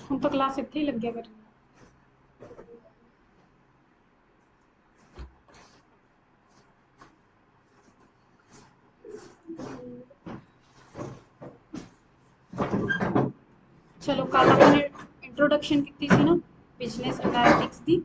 हम तो क्लास इतने ही लग गया करनी। चलो कल अपने इंट्रोडक्शन की थी ना बिजनेस एनालिटिक्स की।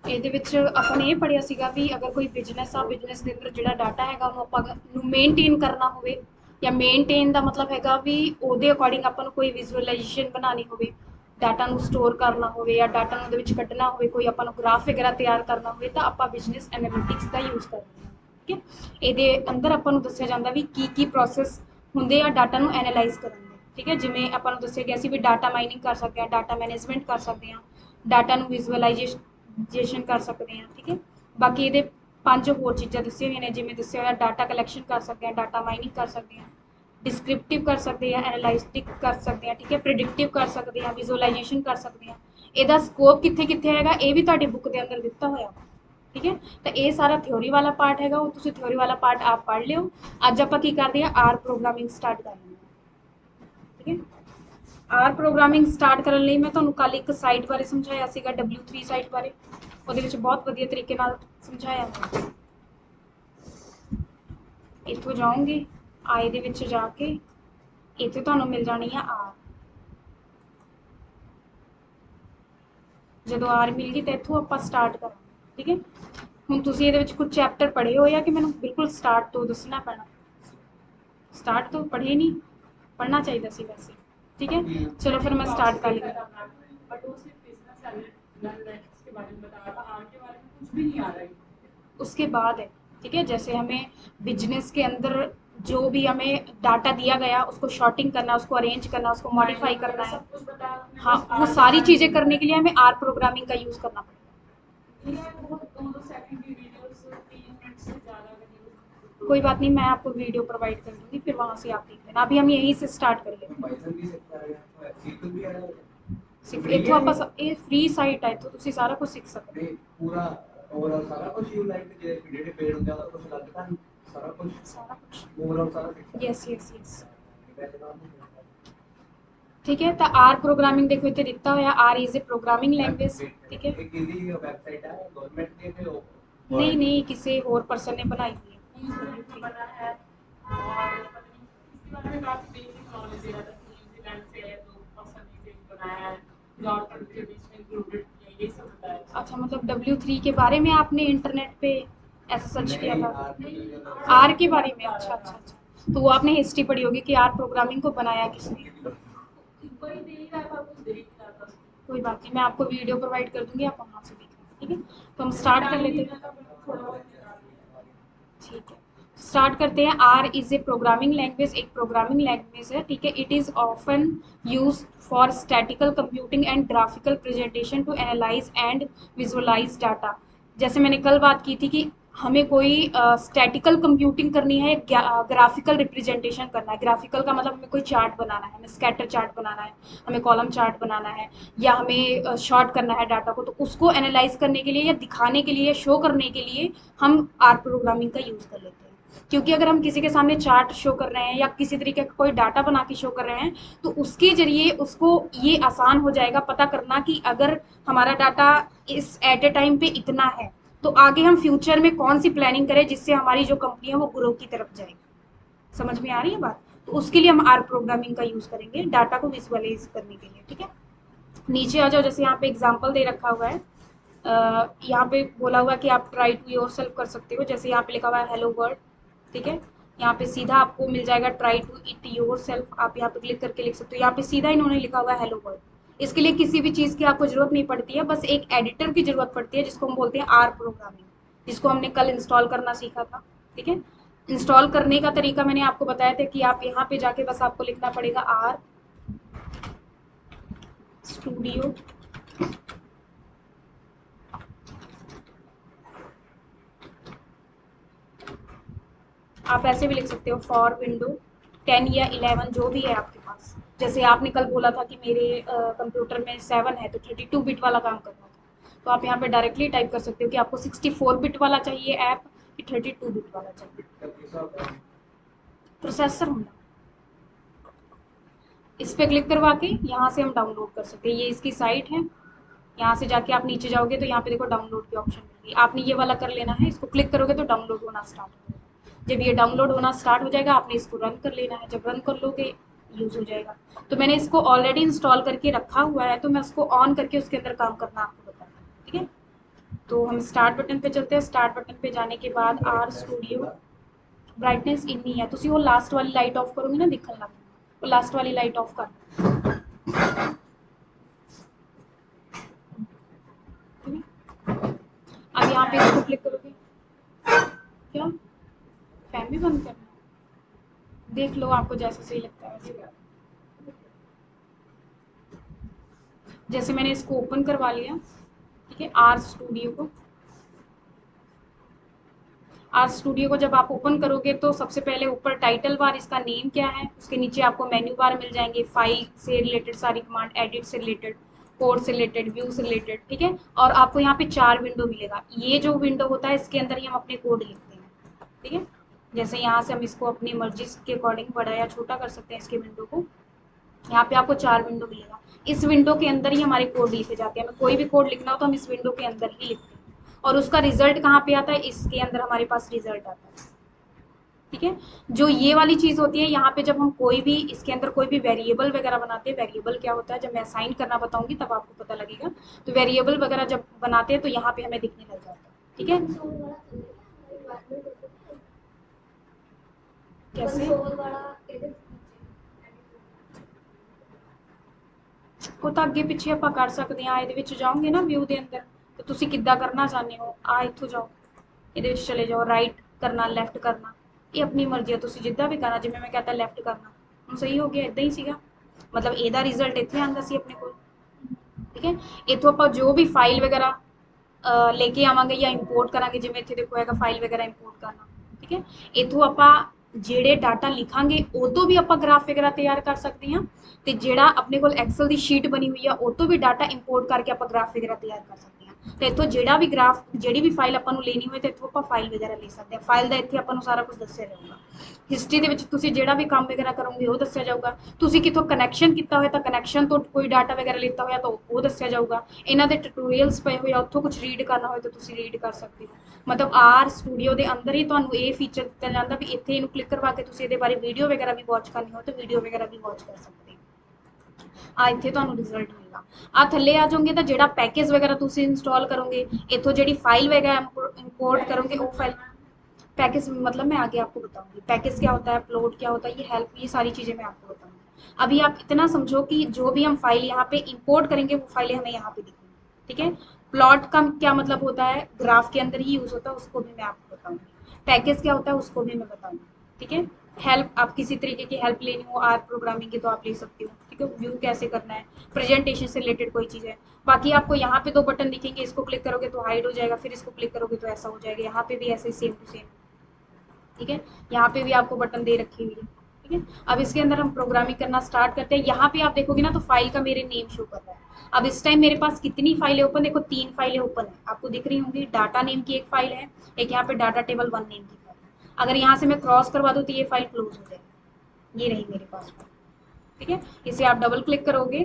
ਇਹਦੇ ਵਿੱਚ ਆਪਾਂ ਨੇ ਇਹ ਪੜ੍ਹਿਆ ਸੀਗਾ ਵੀ ਅਗਰ ਕੋਈ ਬਿਜ਼ਨਸ ਆ, ਬਿਜ਼ਨਸ ਦੇ ਅੰਦਰ ਜਿਹੜਾ ਡਾਟਾ ਹੈਗਾ ਉਹਨੂੰ ਆਪਾਂ ਨੂੰ ਮੇਨਟੇਨ ਕਰਨਾ ਹੋਵੇ, ਜਾਂ ਮੇਨਟੇਨ ਦਾ ਮਤਲਬ ਹੈਗਾ ਵੀ ਉਹਦੇ ਅਕੋਰਡਿੰਗ ਆਪਾਂ ਨੂੰ ਕੋਈ ਵਿਜ਼ੂਅਲਾਈਜੇਸ਼ਨ ਬਣਾਉਣੀ ਹੋਵੇ, ਡਾਟਾ ਨੂੰ ਸਟੋਰ ਕਰਨਾ ਹੋਵੇ ਜਾਂ ਡਾਟਾ ਨੂੰ ਉਹਦੇ ਵਿੱਚ ਕੱਢਣਾ ਹੋਵੇ, ਕੋਈ ਆਪਾਂ ਨੂੰ ਗ੍ਰਾਫ ਵਗੈਰਾ ਤਿਆਰ ਕਰਨਾ ਹੋਵੇ ਤਾਂ ਆਪਾਂ ਬਿਜ਼ਨਸ ਐਨਾਲਿਟਿਕਸ ਦਾ ਯੂਜ਼ ਕਰਦੇ ਹਾਂ। ਠੀਕ ਹੈ, ਇਹਦੇ ਅੰਦਰ ਆਪਾਂ ਨੂੰ ਦੱਸਿਆ ਜਾਂਦਾ ਵੀ ਕੀ ਪ੍ਰੋਸੈਸ ਹੁੰਦੇ ਆ ਡਾਟਾ ਨੂੰ ਐਨਾਲਾਈਜ਼ ਕਰਨ ਦੇ। ਠੀਕ ਹੈ, ਜਿਵੇਂ ਆਪਾਂ ਨੂੰ ਦੱਸਿਆ ਗਿਆ ਸੀ ਵੀ ਡਾਟਾ ਮਾਈਨਿੰਗ ਕਰ ਸਕਦੇ ਹਾਂ, ਡਾਟਾ ਮੈਨੇਜਮੈਂਟ ਕਰ ਸਕਦੇ ਹਾਂ, ਡਾਟਾ ਨੂੰ ਵਿਜ਼ੂਅਲਾਈਜੇਸ਼ਨ ਕਰ ਸਕਦੇ ਹਾਂ। ਠੀਕ ਹੈ, ਬਾਕੀ ਇਹਦੇ 5 ਹੋਰ ਚੀਜ਼ਾਂ ਦੱਸੀਆਂ ਹੋਈਆਂ ਨੇ, ਜਿਵੇਂ ਦੱਸਿਆ ਹੋਇਆ ਡਾਟਾ ਕਲੈਕਸ਼ਨ ਕਰ ਸਕਦੇ ਹਾਂ, ਡਾਟਾ ਮਾਈਨਿੰਗ ਕਰ ਸਕਦੇ ਹਾਂ, डिस्क्रिप्टिव कर सकते हैं, एनालिटिक कर सकते हैं। ठीक है, प्रिडिक्टिव कर सकते हैं, विजुअलाइजेशन कर सकते हैं। ਇਹਦਾ ਸਕੋਪ ਕਿੱਥੇ ਕਿੱਥੇ ਹੈਗਾ ਇਹ ਵੀ ਤੁਹਾਡੀ ਬੁੱਕ ਦੇ ਅੰਦਰ ਦਿੱਤਾ ਹੋਇਆ। ਠੀਕ ਹੈ, ਤਾਂ ਇਹ ਸਾਰਾ ਥਿਓਰੀ ਵਾਲਾ ਪਾਰਟ ਹੈਗਾ, ਉਹ ਤੁਸੀਂ ਥਿਓਰੀ ਵਾਲਾ ਪਾਰਟ ਆਪ ਪੜ੍ਹ ਲਿਓ। ਅੱਜ ਆਪਾਂ ਕੀ ਕਰਦੇ ਹਾਂ, ਆਰ ਪ੍ਰੋਗਰਾਮਿੰਗ ਸਟਾਰਟ ਕਰ ਲੈਂਦੇ ਹਾਂ। ਠੀਕ ਹੈ, ਆਰ ਪ੍ਰੋਗਰਾਮਿੰਗ ਸਟਾਰਟ ਕਰਨ ਲਈ ਮੈਂ ਤੁਹਾਨੂੰ ਕੱਲ ਇੱਕ ਸਾਈਟ ਬਾਰੇ ਸਮਝਾਇਆ ਸੀਗਾ, W3 ਸਾਈਟ ਬਾਰੇ। ਉਹਦੇ ਵਿੱਚ ਬਹੁਤ ਵਧੀਆ ਤਰੀਕੇ ਨਾਲ ਸਮਝਾਇਆ। ਇੱਥੋਂ ਜਾਓਗੇ ਆਈ ਦੇ ਵਿੱਚ ਜਾ ਕੇ ਇੱਥੇ ਤੁਹਾਨੂੰ ਮਿਲ ਜਾਣੀ ਆ ਆਰ। ਜਦੋਂ ਆਰ ਮਿਲ ਗਈ ਤਾਂ ਇੱਥੋਂ ਆਪਾਂ ਸਟਾਰਟ ਕਰਾਂਗੇ। ਠੀਕ ਹੈ, ਹੁਣ ਤੁਸੀਂ ਇਹਦੇ ਵਿੱਚ ਕੁਝ ਚੈਪਟਰ ਪੜ੍ਹੇ ਹੋਏ ਆ ਕਿ ਮੈਨੂੰ ਬਿਲਕੁਲ ਸਟਾਰਟ ਤੋਂ ਦੱਸਣਾ ਪੈਣਾ? ਸਟਾਰਟ ਤੋਂ ਪੜ੍ਹੇ ਨਹੀਂ, पढ़ना चाहिए सी वैसे। ठीक है, चलो फिर मैं स्टार्ट कर लेती हूँ। उसके बाद है, ठीक है, जैसे हमें बिजनेस के अंदर जो भी हमें डाटा दिया गया उसको शॉर्टिंग करना, उसको अरेंज करना, उसको मॉडिफाई करना है। हाँ, वो सारी चीज़ें करने के लिए हमें आर प्रोग्रामिंग का यूज़ करना पड़ेगा। कोई बात नहीं, मैं आपको वीडियो प्रोवाइड कर दूंगी, फिर वहाँ से आप देख लेना। अभी हम यहीं से स्टार्ट कर लेते हैं। इतों आप फ्री साइट है, तो तुसी सारा कुछ सीख सकते हो। पूरा ओवरऑल सारा कुछ यू लाइक जेडे पेड होंदा है कुछ लगता नहीं, सारा कुछ ओवरऑल सारा। यस यस यस, ठीक है। तो आर प्रोग्रामिंग देखो इतने दिता होया, R is a programming language. ठीक है, एक इदी वेबसाइट है गवर्नमेंट के पे नहीं नहीं किसी और पर्सन ने बनाई हुई है, बना है। और इसके बारे में काफी बेसिक नॉलेज दे रहा था कि न्यूजीलैंड से है तो पर्सन ने बनाया है, जॉब के बीच में इंक्लूडेड किया, ये सब बताया। अच्छा, मतलब W3 के बारे में आपने इंटरनेट पे ऐसा सर्च किया था आर के बारे में? अच्छा अच्छा अच्छा, तो वो आपने हिस्ट्री पढ़ी होगी कि आर प्रोग्रामिंग को बनाया किसने। कोई बात नहीं, मैं आपको वीडियो प्रोवाइड कर दूंगी, आप वहाँ से देखना। ठीक है, तो हम स्टार्ट कर लेते हैं। ठीक है, स्टार्ट करते हैं। R is a programming language, एक प्रोग्रामिंग लैंग्वेज है। ठीक है, it is often use for statical computing and graphical presentation to analyse and visualise data. जैसे मैंने कल बात की थी कि हमें कोई स्टैटिकल कंप्यूटिंग करनी है, ग्राफिकल रिप्रेजेंटेशन करना है। ग्राफिकल का मतलब हमें कोई चार्ट बनाना है, हमें स्कैटर चार्ट बनाना है, हमें कॉलम चार्ट बनाना है, या हमें शॉर्ट करना है डाटा को, तो उसको एनालाइज करने के लिए या दिखाने के लिए, शो करने के लिए हम आर प्रोग्रामिंग का यूज़ कर लेते हैं। क्योंकि अगर हम किसी के सामने चार्ट शो कर रहे हैं या किसी तरीके का कोई डाटा बना के शो कर रहे हैं, तो उसके जरिए उसको ये आसान हो जाएगा पता करना कि अगर हमारा डाटा इस एट ए टाइम पे इतना है तो आगे हम फ्यूचर में कौन सी प्लानिंग करें जिससे हमारी जो कंपनी है वो ग्रो की तरफ जाएगी। समझ में आ रही है बात? तो उसके लिए हम आर प्रोग्रामिंग का यूज़ करेंगे डाटा को विजुअलाइज करने के लिए। ठीक है, नीचे आ जाओ। जैसे यहाँ पे एग्जाम्पल दे रखा हुआ है, यहाँ पे बोला हुआ है कि आप ट्राई टू योर सेल्फ कर सकते हो। जैसे यहाँ पे लिखा हुआ है हेलो वर्ल्ड। ठीक है, यहाँ पे सीधा आपको मिल जाएगा try to it yourself, आप यहाँ पे क्लिक करके लिख सकते हो। यहाँ पे सीधा इन्होंने लिखा हुआ है हेलो वर्ल्ड। इसके लिए किसी भी चीज़ की आपको जरूरत नहीं पड़ती है, बस एक एडिटर की जरूरत पड़ती है जिसको हम बोलते हैं आर प्रोग्रामिंग, जिसको हमने कल इंस्टॉल करना सीखा था। ठीक है, इंस्टॉल करने का तरीका मैंने आपको बताया था कि आप यहाँ पे जाके बस आपको लिखना पड़ेगा आर स्टूडियो। आप ऐसे भी लिख सकते हो फॉर विंडो 10 या 11 जो भी है आपके पास। जैसे आपने कल बोला था कि मेरे कंप्यूटर में 7 है तो 32 बिट वाला काम करना था, तो आप यहाँ पे डायरेक्टली टाइप कर सकते हो कि आपको 64 बिट वाला चाहिए ऐप कि 32 बिट वाला चाहिए। प्रोसेसर होना इस पर क्लिक करवा के यहाँ से हम डाउनलोड कर सकते हैं। ये इसकी साइट है। यहाँ से जाके आप नीचे जाओगे तो यहाँ पे देखो डाउनलोड की ऑप्शन मिलेगी, आपने ये वाला कर लेना है। इसको क्लिक करोगे तो डाउनलोड होना स्टार्ट हो जाएगा। जब ये डाउनलोड होना स्टार्ट हो जाएगा आपने इसको रन कर लेना है। जब रन कर लोगे यूज हो जाएगा। तो मैंने इसको ऑलरेडी इंस्टॉल करके रखा हुआ है, तो मैं उसको ऑन करके उसके अंदर काम करना आपको बताऊँ, ठीक है। तो हम स्टार्ट बटन पे चलते हैं। स्टार्ट बटन पे जाने के बाद आर स्टूडियो ब्राइटनेस इन्नी है, तुसी वो लास्ट वाली लाइट ऑफ करोगे ना दिखने लग, वो लास्ट वाली लाइट ऑफ कर, अब यहाँ पे इसको क्लिक करोगे। क्या फैन भी बंद करना है? देख लो आपको जैसा सही लगता है वैसे। जैसे मैंने इसको ओपन करवा लिया, ठीक है, आर स्टूडियो को। आर स्टूडियो को जब आप ओपन करोगे तो सबसे पहले ऊपर टाइटल बार, इसका नेम क्या है, उसके नीचे आपको मेन्यू बार मिल जाएंगे, फाइल से रिलेटेड सारी कमांड, एडिट से रिलेटेड, कोड से रिलेटेड, व्यू से रिलेटेड, ठीक है। और आपको यहाँ पे 4 विंडो मिलेगा। ये जो विंडो होता है इसके अंदर ही हम अपने कोड लिखते हैं, ठीक है। जैसे यहाँ से हम इसको अपनी मर्जी के अकॉर्डिंग बड़ा या छोटा कर सकते हैं इसके विंडो को। यहाँ पे आपको 4 विंडो मिलेगा। इस विंडो के अंदर ही हमारे कोड लिखे जाते हैं। हमें कोई भी कोड लिखना हो तो हम इस विंडो के अंदर ही लिखते हैं, और उसका रिजल्ट कहाँ पे आता है, इसके अंदर हमारे पास रिजल्ट आता है, ठीक है। जो ये वाली चीज होती है यहाँ पे, जब हम कोई भी इसके अंदर कोई भी वेरिएबल वगैरह बनाते हैं, वेरिएबल क्या होता है जब मैं असाइन करना बताऊंगी तब आपको पता लगेगा। तो वेरिएबल वगैरह जब बनाते हैं तो यहाँ पे हमें दिखने लग जाता है, ठीक है। कैसे ਉਹ ਤਾਂ ਅੱਗੇ ਪਿੱਛੇ ਆਪਾਂ ਕਰ ਸਕਦੇ ਹਾਂ। ਇਹਦੇ ਵਿੱਚ ਜਾਓਗੇ ਨਾ ਵਿਊ ਦੇ ਅੰਦਰ, ਤੇ ਤੁਸੀਂ ਕਿੱਦਾਂ ਕਰਨਾ ਚਾਹੁੰਦੇ ਹੋ, ਆ ਇੱਥੋਂ ਜਾਓ, ਇਹਦੇ ਵਿੱਚ ਚਲੇ ਜਾਓ, ਰਾਈਟ ਕਰਨਾ, ਲੈਫਟ ਕਰਨਾ, ਇਹ ਆਪਣੀ ਮਰਜ਼ੀ ਹੈ, ਤੁਸੀਂ ਜਿੱਦਾਂ ਵੀ ਕਰਨਾ। ਜਿਵੇਂ ਮੈਂ ਕਹਤਾ ਲੈਫਟ ਕਰਨਾ, ਹੁਣ ਸਹੀ ਹੋ ਗਿਆ, ਇਦਾਂ ਹੀ ਸੀਗਾ, ਮਤਲਬ ਇਹਦਾ ਰਿਜ਼ਲਟ ਇੱਥੇ ਆਉਂਦਾ ਸੀ ਆਪਣੇ ਕੋਲ, ਠੀਕ ਹੈ। ਇੱਥੋਂ ਆਪਾਂ ਜੋ ਵੀ ਫਾਈਲ ਵਗੈਰਾ लेके आवांगे या इंपोर्ट करांगे, जिवें इत्थे देखो हैगा फाइल वगैरह इंपोर्ट करना, ठीक है। इथों आपां ਜਿਹੜੇ डाटा लिखांगे ਉਹ ਤੋਂ ਵੀ ਆਪਾਂ ग्राफ वगैरह तैयार कर सकते हैं, ਤੇ ਜਿਹੜਾ ਆਪਣੇ ਕੋਲ एक्सेल ਦੀ ਸ਼ੀਟ ਬਣੀ ਹੋਈ ਆ ਉਹ ਤੋਂ ਵੀ डाटा इंपोर्ट करके ਆਪਾਂ ग्राफ वगैरह तैयार कर सकते हैं। ਤੇ ਇੱਥੋਂ ਜਿਹੜਾ ਵੀ ग्राफ, ਜਿਹੜੀ ਵੀ ਫਾਈਲ ਆਪਾਂ ਨੂੰ ਲੈਣੀ ਹੋਏ ਤੇ ਇੱਥੋਂ ਆਪਾਂ ਫਾइल वगैरह ਲੈ ਸਕਦੇ ਹਾਂ। ਫਾइल ਦਾ ਇੱਥੇ ਆਪਾਂ ਨੂੰ ਸਾਰਾ ਕੁਝ ਦੱਸਿਆ ਜਾਊਗਾ। ਹਿਸਟਰੀ ਦੇ ਵਿੱਚ ਤੁਸੀਂ ਜਿਹੜਾ ਵੀ ਕੰਮ ਵਗੈरह ਕਰੋਗੇ ਉਹ ਦੱਸਿਆ ਜਾਊਗਾ। ਤੁਸੀਂ ਕਿੱਥੋਂ ਕਨੈਕਸ਼ਨ ਕੀਤਾ ਹੋਇਆ ਤਾਂ ਕਨੈਕਸ਼ਨ ਤੋਂ ਕੋਈ डाटा वगैरह ਲਿੱਤਾ ਹੋਇਆ ਤਾਂ ਉਹ ਦੱਸਿਆ ਜਾਊਗਾ। ਇਹਨਾਂ ਦੇ ਟਿਊਟੋਰੀਅਲਸ ਪਏ ਹੋਏ ਆ, ਉੱਥੋਂ ਕੁਝ ਰੀਡ ਕਰਨਾ ਹੋਏ ਤਾਂ ਤੁਸੀਂ ਰੀਡ ਕਰ ਸਕਦੇ ਹੋ। ਮਤਲਬ ਆਰ ਸਟੂਡੀਓ ਦੇ ਅੰਦਰ ਹੀ ਤੁਹਾਨੂੰ ਇਹ ਫੀਚਰ ਦਿੱਤਾ ਜਾਂਦਾ ਵੀ ਇੱਥੇ ਇਹਨੂੰ ਕਲਿੱਕ ਕਰਵਾ ਕੇ ਤੁਸੀਂ ਇਹਦੇ ਬਾਰੇ ਵੀਡੀਓ ਵਗੈरह ਵੀ ਵਾਚ ਕਰਨੀ ਹੋ ਤਾਂ ਵੀਡੀਓ वगैरह ਵੀ ਵਾਚ ਕਰ ਸਕਦੇ ਹੋ। ਆ ਇੱਥੇ ਤੁਹਾਨੂੰ ਰਿਜ਼ਲਟ ਮਿਲੇਗਾ। ਆ ਥੱਲੇ ਆ ਜਾਓਗੇ ਤਾਂ ਜਿਹੜਾ ਪੈकेज वगैरह ਤੁਸੀਂ इंस्टॉल करोगे, इतों जी फाइल वगैरह इंपोर्ट करोगे वो फाइल, पैकेज मतलब मैं आगे आपको बताऊंगी पैकेज क्या होता है, अपलोड क्या होता है, ये हेल्प, ये सारी चीज़ें मैं आपको बताऊंगी। अभी आप इतना समझो कि जो भी हम फाइल यहाँ पे इंपोर्ट करेंगे वो फाइलें हमें यहाँ पे दिखेंगी, ठीक है। प्लॉट का क्या मतलब होता है, ग्राफ के अंदर ही यूज होता है, उसको भी मैं आपको बताऊंगी। पैकेज क्या होता है उसको भी मैं बताऊंगी, ठीक है। हेल्प, आप किसी तरीके की हेल्प लेनी हो आर प्रोग्रामिंग की तो आप ले सकते हो, ठीक है। व्यू कैसे करना है, प्रेजेंटेशन से रिलेटेड कोई चीज़ है। बाकी आपको यहाँ पे 2 बटन दिखेंगे, इसको क्लिक करोगे तो हाइड हो जाएगा, फिर इसको क्लिक करोगे तो ऐसा हो जाएगा। यहाँ पे भी ऐसे सेम टू सेम, ठीक है। यहाँ पे भी आपको बटन दे रखी हुई है, ठीक है। अब इसके अंदर हम प्रोग्रामिंग करना स्टार्ट करते हैं। यहाँ पे आप देखोगे ना तो फाइल का मेरे नेम शो कर रहा है। अब इस टाइम मेरे पास कितनी फाइलें ओपन, देखो 3 फाइलें ओपन है, आपको दिख रही होंगी। डाटा नेम की एक फाइल है, एक यहाँ पे डाटा टेबल 1 नेम की फाइल है। अगर यहाँ से मैं क्रॉस करवा दूँ तो ये फाइल क्लोज हो जाएगी, ये रही मेरे पास फाइल, ठीक है। इसे आप डबल क्लिक करोगे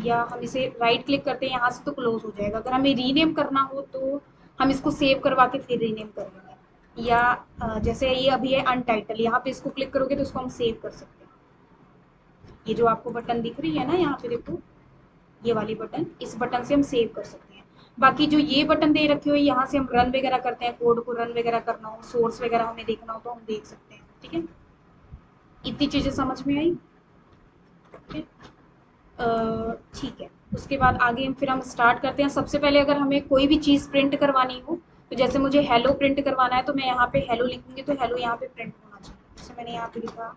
या हम इसे राइट क्लिक करते हैं यहाँ से तो क्लोज हो जाएगा। अगर हमें रीनेम करना हो तो हम इसको सेव करवा के फिर रीनेम कर लेंगे, या जैसे ये अभी है अनटाइटल, यहाँ पे इसको क्लिक करोगे तो इसको हम सेव कर सकते हैं। ये जो आपको बटन दिख रही है ना यहाँ पे देखो, ये वाली बटन, इस बटन से हम सेव कर सकते हैं। बाकी जो ये बटन दे रखे हो यहाँ से हम रन वगैरह करते हैं, कोड को रन वगैरह करना हो, सोर्स वगैरह हमें देखना हो तो हम देख सकते हैं, ठीक है। इतनी चीज़ें समझ में आई, ठीक है। उसके बाद आगे हम स्टार्ट करते हैं। सबसे पहले अगर हमें कोई भी चीज़ प्रिंट करवानी हो, तो जैसे मुझे हेलो प्रिंट करवाना है तो मैं यहाँ पे हेलो लिखूंगी तो हेलो यहाँ पे प्रिंट होना चाहिए। जैसे मैंने यहाँ पे लिखा,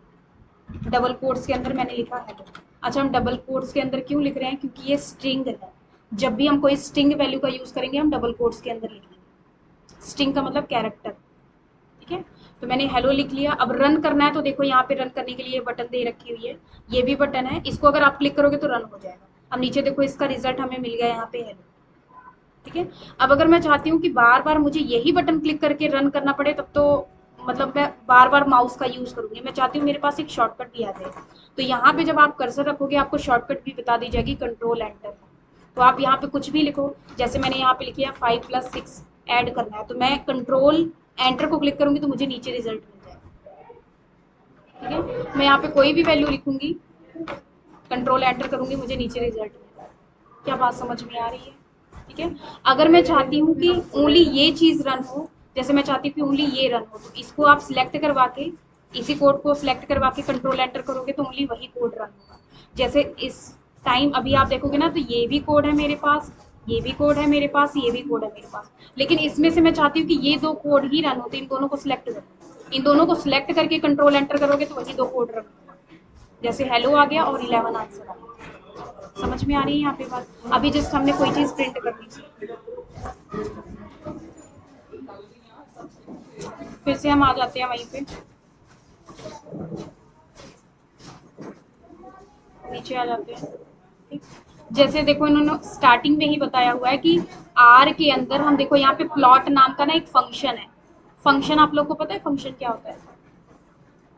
डबल कोट्स के अंदर मैंने लिखा हेलो। अच्छा, हम डबल कोट्स के अंदर क्यों लिख रहे हैं, क्योंकि ये स्ट्रिंग है। जब भी हम कोई स्ट्रिंग वैल्यू का यूज़ करेंगे हम डबल कोट्स के अंदर लिखेंगे। स्ट्रिंग का मतलब कैरेक्टर, ठीक है। तो मैंने हेलो लिख लिया। अब रन करना है तो देखो यहाँ पे रन करने के लिए बटन दे रखी हुई है, ये भी बटन है, इसको अगर आप क्लिक करोगे तो रन हो जाएगा। अब नीचे देखो इसका रिजल्ट हमें मिल गया यहाँ पे हेलो, ठीक है। अब अगर मैं चाहती हूँ कि बार बार मुझे यही बटन क्लिक करके रन करना पड़े तब तो मतलब मैं बार बार माउस का यूज करूंगी, मैं चाहती हूँ मेरे पास एक शॉर्टकट भी आ जाए। तो यहाँ पे जब आप कर्सर रखोगे आपको शॉर्टकट भी बता दी जाएगी, कंट्रोल एंटर। तो आप यहाँ पे कुछ भी लिखो, जैसे मैंने यहाँ पे लिखा 5+6 ऐड करना है, तो मैं कंट्रोल एंटर को क्लिक करूंगी तो मुझे नीचे रिजल्ट मिल जाएगा। ठीक है, मैं यहाँ पे कोई भी वैल्यू लिखूंगी, कंट्रोल एंटर करूंगी, मुझे नीचे रिजल्ट मिल जाएगा। क्या बात समझ में आ रही है? ठीक है, अगर मैं चाहती हूँ कि ओनली ये चीज रन हो, जैसे मैं चाहती हूँ कि ओनली ये रन हो, तो इसको आप सिलेक्ट करवा के, इसी कोड को सिलेक्ट करवा के कंट्रोल एंटर करोगे तो ओनली वही कोड रन होगा। जैसे इस टाइम अभी आप देखोगे ना, तो ये भी कोड है मेरे पास, ये भी कोड है मेरे पास, ये भी कोड है मेरे पास, लेकिन इसमें से मैं चाहती हूँ कि ये दो कोड ही रन होते, इन दोनों को सिलेक्ट करो, इन दोनों को सिलेक्ट करके कंट्रोल एंटर करोगे तो वही दो कोड रन होगा। जैसे हेलो आ गया और 11 आंसर आ गया। समझ में आ रही है यहाँ पे बात? अभी जस्ट हमने कोई चीज प्रिंट करनी थी, फिर से हम आ जाते हैं वहीं पे, नीचे आ जाते हैं। ठीक, जैसे देखो इन्होंने स्टार्टिंग में ही बताया हुआ है कि आर के अंदर हम देखो यहाँ पे प्लॉट नाम का ना एक फंक्शन है। फंक्शन आप लोग को पता है फंक्शन क्या होता है?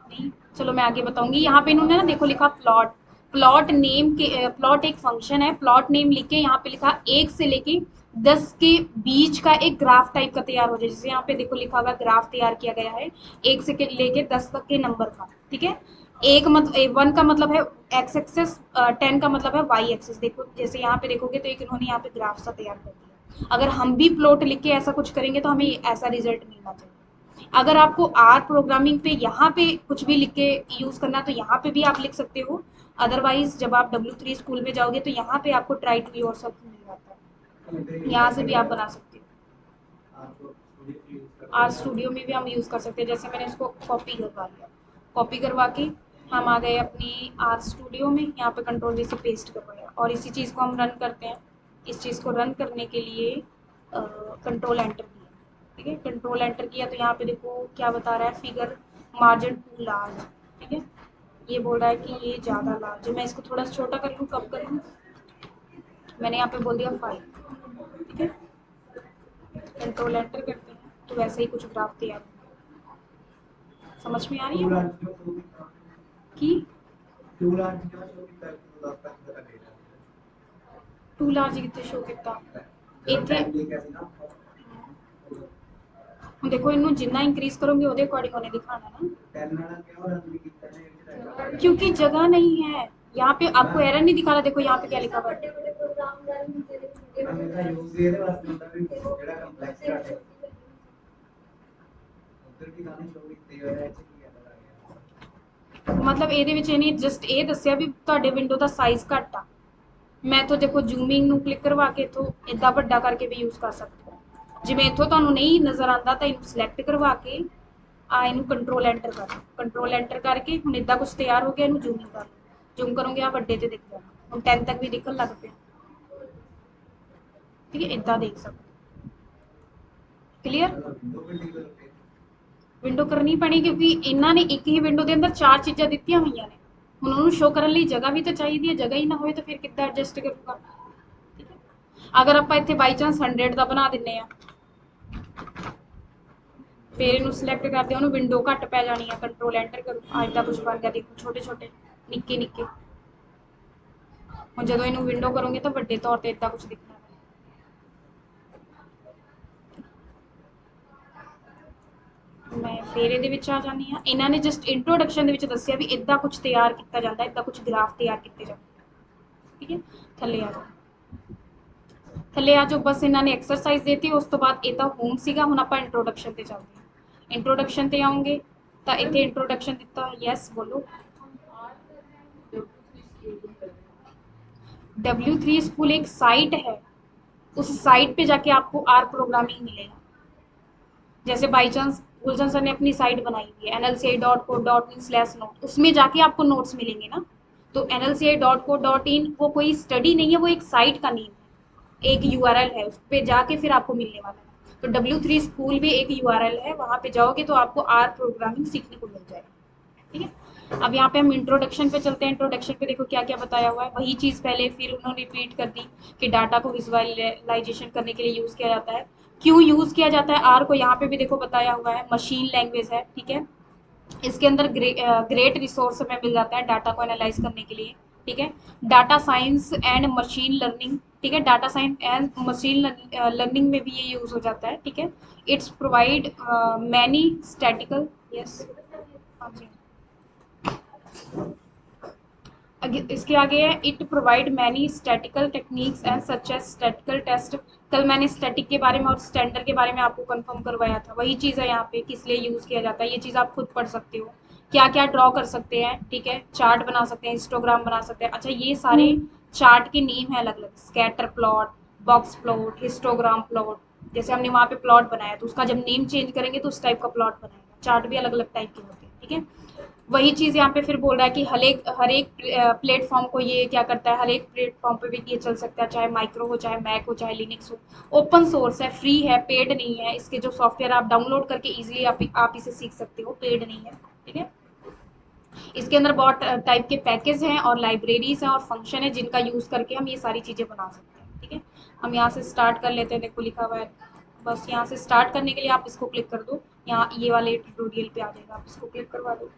नहीं, चलो मैं आगे बताऊंगी। यहाँ पे इन्होंने ना देखो लिखा प्लॉट, प्लॉट नेम के, प्लॉट एक फंक्शन है, प्लॉट नेम लिख के यहाँ पे लिखा 1 से लेके 10 के बीच का एक ग्राफ टाइप का तैयार हो जाए। जैसे यहाँ पे देखो लिखा हुआ ग्राफ तैयार किया गया है 1 से लेके 10 तक के नंबर का। ठीक है, एक मतलब 1 का मतलब है एक्स एक्सेस, 10 का मतलब है वाई एक्सेस। देखो जैसे यहाँ पे देखोगे तो एक इन्होंने यहाँ पे ग्राफ सा तैयार कर दिया। अगर हम भी प्लॉट लिख के ऐसा कुछ करेंगे तो हमें ऐसा रिजल्ट मिलना चाहिए। अगर आपको आर प्रोग्रामिंग पे यहाँ पे कुछ भी लिख के यूज करना तो यहाँ पे भी आप लिख सकते हो। अदरवाइज जब आप W3 स्कूल में जाओगे तो यहाँ पे आपको ट्राई टू योरसेल्फ मिल जाता है, यहाँ से भी आप बना सकते हो। आर स्टूडियो में भी हम यूज कर सकते हैं। जैसे मैंने इसको कॉपी करवा लिया, कॉपी करवा के हम आ गए अपनी आर स्टूडियो में, यहाँ पे कंट्रोल जी से पेस्ट करवाया और इसी चीज को हम रन करते हैं। इस चीज को रन करने के लिए कंट्रोल एंटर किया। ठीक है, कंट्रोल एंटर किया तो यहाँ पे देखो क्या बता रहा है, फिगर मार्जिन टू लार्ज। ठीक है, ये बोल रहा है कि ये ज़्यादा लार्ज है, मैं इसको थोड़ा सा छोटा कर लूँ, कब कर लूँ? मैंने यहाँ पे बोल दिया 5। ठीक है, कंट्रोल एंटर करते हैं तो वैसे ही कुछ ग्राफ तैयार होगा। समझ में आ रही है कि टू लार्ज कितने शो कितना इतने देखो इनू जिन्ना इंक्रीज करोगे ਉਹਦੇ अकॉर्डिंग उन्हें दिखाना ना, क्योंकि जगह नहीं है यहाँ पे। आपको एरर नहीं दिखा रहा, देखो यहाँ पे क्या लिखा हुआ है, मतलब ਇਹਦੇ ਵਿੱਚ ਇਹਨੇ ਜਸਟ ਇਹ ਦੱਸਿਆ ਵੀ ਤੁਹਾਡੇ ਵਿੰਡੋ ਦਾ ਸਾਈਜ਼ ਘੱਟ ਆ। ਮੈਂ तो देखो जूमिंग ਨੂੰ क्लिक करवा के इथों इदा ਵੱਡਾ करके भी यूज कर सकते हो। जिवें इथों ਤੁਹਾਨੂੰ नहीं नजर आता तो इनू सिलेक्ट करवा के आ इनू कंट्रोल एंटर कर, कंट्रोल एंटर करके हुण इदा कुछ तैयार हो गया, इनू जूमिंग कर लो, जूम करोगे आ ਵੱਡੇ ते दिख जाना, हुण 10 तक भी दिखन लग पे। ठीक है, इदा देख सकते। क्लीयर? विंडो करनी पैनी क्योंकि इन्होंने एक ही विंडो के अंदर 4 चीज़ा दित्तियां हुई ने, हुण उन्होंने शो करने लिए जगह भी तो चाहिए है, जगह ही ना हो तो फिर कितना एडजस्ट करूँगा। ठीक है, अगर आप इतने बाई चांस 100 का बना दें फिर इनू सिलेक्ट करते उन्होंने विंडो घट पै जानी है, कंट्रोल एंटर करूँ अज का कुछ बन गया, देखो छोटे छोटे निक्के निक्के। हम जो इनू विंडो करोगे तो व्डे तौर पर इदा कुछ दिखना है। मैं फिर ये आ जानी हाँ, इन्होंने जस्ट इंट्रोडक्शन दसिया भी इदा कुछ तैयार किया जाता है, इदा कुछ ग्राफ तैयार किए जाते हैं। ठीक है, थले आ जाओ, थले आ जाओ, बस इन्होंने एक्सरसाइज देती, उस तो बाद ये तो होम सीगा, हुण आपां इंट्रोडक्शन ते चलते हैं। इंट्रोडक्शन ते आऊँगे तो इतने इंट्रोडक्शन दिता, यस बोलो। W3 स्कूल एक साइट है, उस साइट पे जाके आपको आर प्रोग्रामिंग मिलेगा। जैसे बाई चांस गुलशन सर ने अपनी साइट बनाई हुई है nlci.co.in/note, उसमें जाके आपको नोट्स मिलेंगे ना। तो nlci.co.in वो कोई स्टडी नहीं है, वो एक साइट का नेम है, एक URL है, उस पर जाके फिर आपको मिलने वाला है। तो W3 स्कूल भी एक URL है, वहाँ पे जाओगे तो आपको आर प्रोग्रामिंग सीखने को मिल जाएगा। ठीक है, अब यहाँ पे हम इंट्रोडक्शन पे चलते हैं। इंट्रोडक्शन पे देखो क्या क्या बताया हुआ है, वही चीज़ पहले फिर उन्होंने रिपीट कर दी कि डाटा को विजुअलाइजेशन करने के लिए यूज़ किया जाता है। क्यों यूज़ किया जाता है आर को, यहाँ पे भी देखो बताया हुआ है, मशीन लैंग्वेज है, ठीक है। इसके अंदर ग्रेट रिसोर्स हमें मिल जाता है डाटा को एनालाइज करने के लिए, ठीक है। Data science and machine learning, ठीक है, data science and machine learning में भी ये यूज हो जाता है, ठीक है। It's provide many statical, yes, हाँ जी, इसके आगे है, it provide many statical techniques and such as statical test. कल मैंने स्टैटिक के बारे में और स्टैंडर्ड के बारे में आपको कंफर्म करवाया था, वही चीज़ है यहाँ पे, किस लिए यूज़ किया जाता है ये चीज़ आप खुद पढ़ सकते हो। क्या क्या ड्रॉ कर सकते हैं, ठीक है, चार्ट बना सकते हैं, हिस्टोग्राम बना सकते हैं। अच्छा, ये सारे चार्ट के नेम है अलग अलग, scatter plot, box plot, histogram plot. जैसे हमने वहाँ पे प्लॉट बनाया तो उसका जब नेम चेंज करेंगे तो उस टाइप का प्लॉट बनाएगा। चार्ट भी अलग अलग टाइप के होते हैं, ठीक है। वही चीज़ यहाँ पे फिर बोल रहा है कि हर एक प्लेटफॉर्म को ये क्या करता है, हर एक प्लेटफॉर्म पे भी ये चल सकता है, चाहे माइक्रो हो, चाहे मैक हो, चाहे लिनक्स हो। ओपन सोर्स है, फ्री है, पेड नहीं है। इसके जो सॉफ्टवेयर आप डाउनलोड करके इजीली आप इसे सीख सकते हो, पेड नहीं है, ठीक है। इसके अंदर बहुत टाइप के पैकेज हैं और लाइब्रेरीज हैं और फंक्शन है जिनका यूज़ करके हम ये सारी चीज़ें बना सकते हैं, ठीक है। हम यहाँ से स्टार्ट कर लेते हैं, देखो लिखा हुआ है, बस यहाँ से स्टार्ट करने के लिए आप इसको क्लिक कर दो, यहाँ ये वाले ट्यूटोरियल पे आ जाएगा, आप इसको क्लिक करवा दो।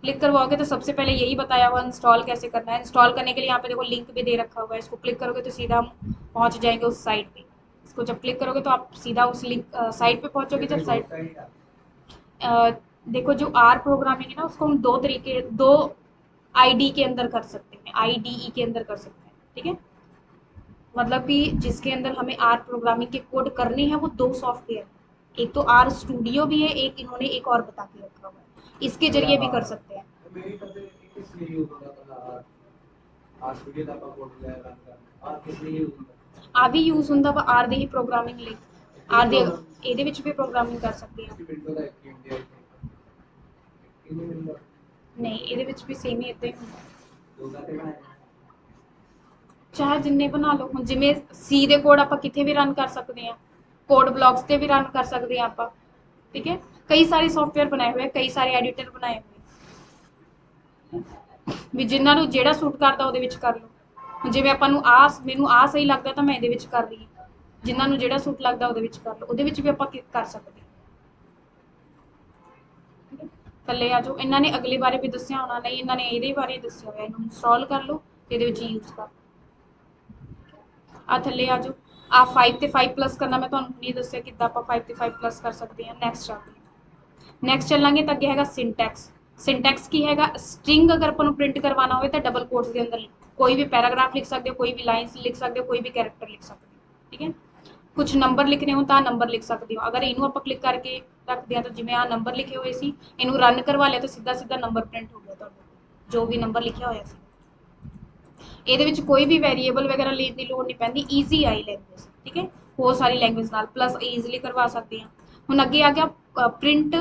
क्लिक करवाओगे तो सबसे पहले यही बताया हुआ इंस्टॉल कैसे करना है। इंस्टॉल करने के लिए यहाँ पे देखो लिंक भी दे रखा हुआ है, इसको क्लिक करोगे तो सीधा हम पहुँच जाएंगे उस साइट पे। इसको जब क्लिक करोगे तो आप सीधा उस लिंक साइट पे पहुँचोगे। जब साइट देखो, जो आर प्रोग्रामिंग है ना, उसको हम दो आईडी के अंदर कर सकते हैं, आईडीई के अंदर कर सकते हैं, ठीक है। मतलब कि जिसके अंदर हमें आर प्रोग्रामिंग के कोड करने हैं वो दो सॉफ्टवेयर, एक तो आर स्टूडियो भी है, एक इन्होंने एक और बता के रखा हुआ है, इसके जरिए भी कर सकते हैं। ਆ ਵੀ ਯੂਜ਼ ਹੁੰਦਾ ਵਾ ਆਰ ਦੇ ਹੀ ਪ੍ਰੋਗਰਾਮਿੰਗ ਲਈ, ਆਰ ਦੇ ਇਹਦੇ ਵਿੱਚ ਵੀ ਪ੍ਰੋਗਰਾਮਿੰਗ ਕਰ ਸਕਦੇ ਆ। ਨਹੀਂ, ਇਹਦੇ ਵਿੱਚ ਵੀ ਸੇਮ ਹੀ ਇਦਾਂ ਹੀ ਹੁੰਦਾ, ਚਾਹੇ ਜਿੰਨੇ ਬਣਾ ਲਓ। ਹੁਣ ਜਿਵੇਂ ਸੀ ਦੇ ਕੋਡ ਆਪਾਂ ਕਿਤੇ ਵੀ ਰਨ ਕਰ ਸਕਦੇ ਹਾਂ, ਕੋਡ ਬਲॉक्स ਤੇ ਵੀ ਰਨ ਕਰ ਸਕਦੇ ਹਾਂ ਆਪਾਂ, ਠੀਕ ਹੈ। ਕਈ ਸਾਰੇ ਸੌਫਟਵੇਅਰ ਬਣਾਏ ਹੋਏ, ਕਈ ਸਾਰੇ ਐਡੀਟਰ ਬਣਾਏ ਹੋਏ, ਵੀ ਜਿਨ੍ਹਾਂ ਨੂੰ ਜਿਹੜਾ ਸੂਟ ਕਰਦਾ ਉਹਦੇ ਵਿੱਚ ਕਰ ਲਓ। ਹੁਣ ਜਿਵੇਂ ਆਪਾਂ ਨੂੰ ਮੈਨੂੰ ਸਹੀ ਲੱਗਦਾ ਤਾਂ ਮੈਂ ਇਹਦੇ ਵਿੱਚ ਕਰ ਰਹੀ ਹਾਂ, ਜਿਨ੍ਹਾਂ ਨੂੰ ਜਿਹੜਾ ਸੂਟ ਲੱਗਦਾ ਉਹਦੇ ਵਿੱਚ ਕਰ ਲਓ, ਉਹਦੇ ਵਿੱਚ ਵੀ ਆਪਾਂ ਕਰ ਸਕਦੇ ਹਾਂ। ਥੱਲੇ ਆ ਜਾਓ, ਇਹਨਾਂ ਨੇ ਅਗਲੇ ਬਾਰੇ ਵੀ ਦੱਸਿਆ ਹੋਣਾ, ਨਹੀਂ ਇਹਨਾਂ ਨੇ ਇਹਦੇ ਬਾਰੇ ਦੱਸਿਆ ਹੋਇਆ, ਇਹਨੂੰ ਇੰਸਟਾਲ ਕਰ ਲਓ ਤੇ ਇਹਦੇ ਵਿੱਚ ਯੂਜ਼ ਕਰ। ਆ ਥੱਲੇ ਆ ਜਾਓ, ਆ 5 ਤੇ 5 ਪਲੱਸ ਕਰਨਾ ਮੈਂ ਤੁਹਾਨੂੰ ਨਹੀਂ ਦੱਸਿਆ ਕਿੱਦਾਂ ਆਪਾਂ 5 ਤੇ 5 ਪਲੱਸ ਕਰ ਸਕਦੇ ਹਾਂ। ਨੈਕਸਟ ਚੱਲਦੇ ਹਾਂ, ਨੈਕਸਟ ਚੱਲਾਂਗੇ ਤਾਂ ਅੱਗੇ ਹੈਗਾ ਸਿੰਟੈਕਸ। ਸਿੰਟੈਕਸ ਕੀ ਹੈਗਾ, ਸਟ੍ਰਿੰਗ ਅਗਰ ਆਪਾਂ ਨੂੰ ਪ੍ਰਿੰਟ ਕਰਵਾਉਣਾ ਹੋਵੇ ਤਾਂ ਡਬਲ ਕੋਟਸ ਦੇ ਅੰਦਰ ਕੋਈ ਵੀ ਪੈਰਾਗ੍ਰਾਫ ਲਿਖ ਸਕਦੇ ਹੋ, ਕੋਈ ਵੀ ਲਾਈਨਸ ਲਿਖ ਸਕਦੇ ਹੋ, ਕੋਈ ਵੀ ਕੈਰੈਕਟਰ ਲਿਖ ਸਕਦੇ ਹੋ, ਠੀਕ ਹੈ। ਕੁਛ ਨੰਬਰ ਲਿਖਣੇ ਹੋ ਤਾਂ ਨੰਬਰ ਲਿਖ ਸਕਦੇ ਹੋ। ਅਗਰ ਇਹਨੂੰ ਆਪਾਂ ਕਲਿੱਕ ਕਰਕੇ ਰੱਖਦੇ ਹਾਂ ਤਾਂ ਜਿਵੇਂ ਆ ਨੰਬਰ ਲਿਖੇ ਹੋਏ ਸੀ, ਇਹਨੂੰ ਰਨ ਕਰਵਾ ਲਿਆ ਤਾਂ ਸਿੱਧਾ ਸਿੱਧਾ ਨੰਬਰ ਪ੍ਰਿੰਟ ਹੋ ਗਿਆ ਤੁਹਾਡਾ, ਜੋ ਵੀ ਨੰਬਰ ਲਿਖਿਆ ਹੋਇਆ ਸੀ। ਇਹਦੇ ਵਿੱਚ ਕੋਈ ਵੀ ਵੈਰੀਏਬਲ ਵਗੈਰਾ ਲੈਣ ਦੀ ਲੋੜ ਨਹੀਂ ਪੈਂਦੀ, ਈਜ਼ੀ ਆਈ ਲੈਂਗੁਏਜ, ਠੀਕ ਹੈ। ਹੋਰ ਸਾਰੀ ਲੈਂਗੁਏਜ ਨਾਲ ਪਲੱਸ ਈਜ਼ੀਲੀ ਕਰਵਾ ਸਕਦੇ ਹਾਂ। ਹੁਣ ਅੱਗੇ ਆ ਗਿਆ ਪ੍ਰਿੰਟ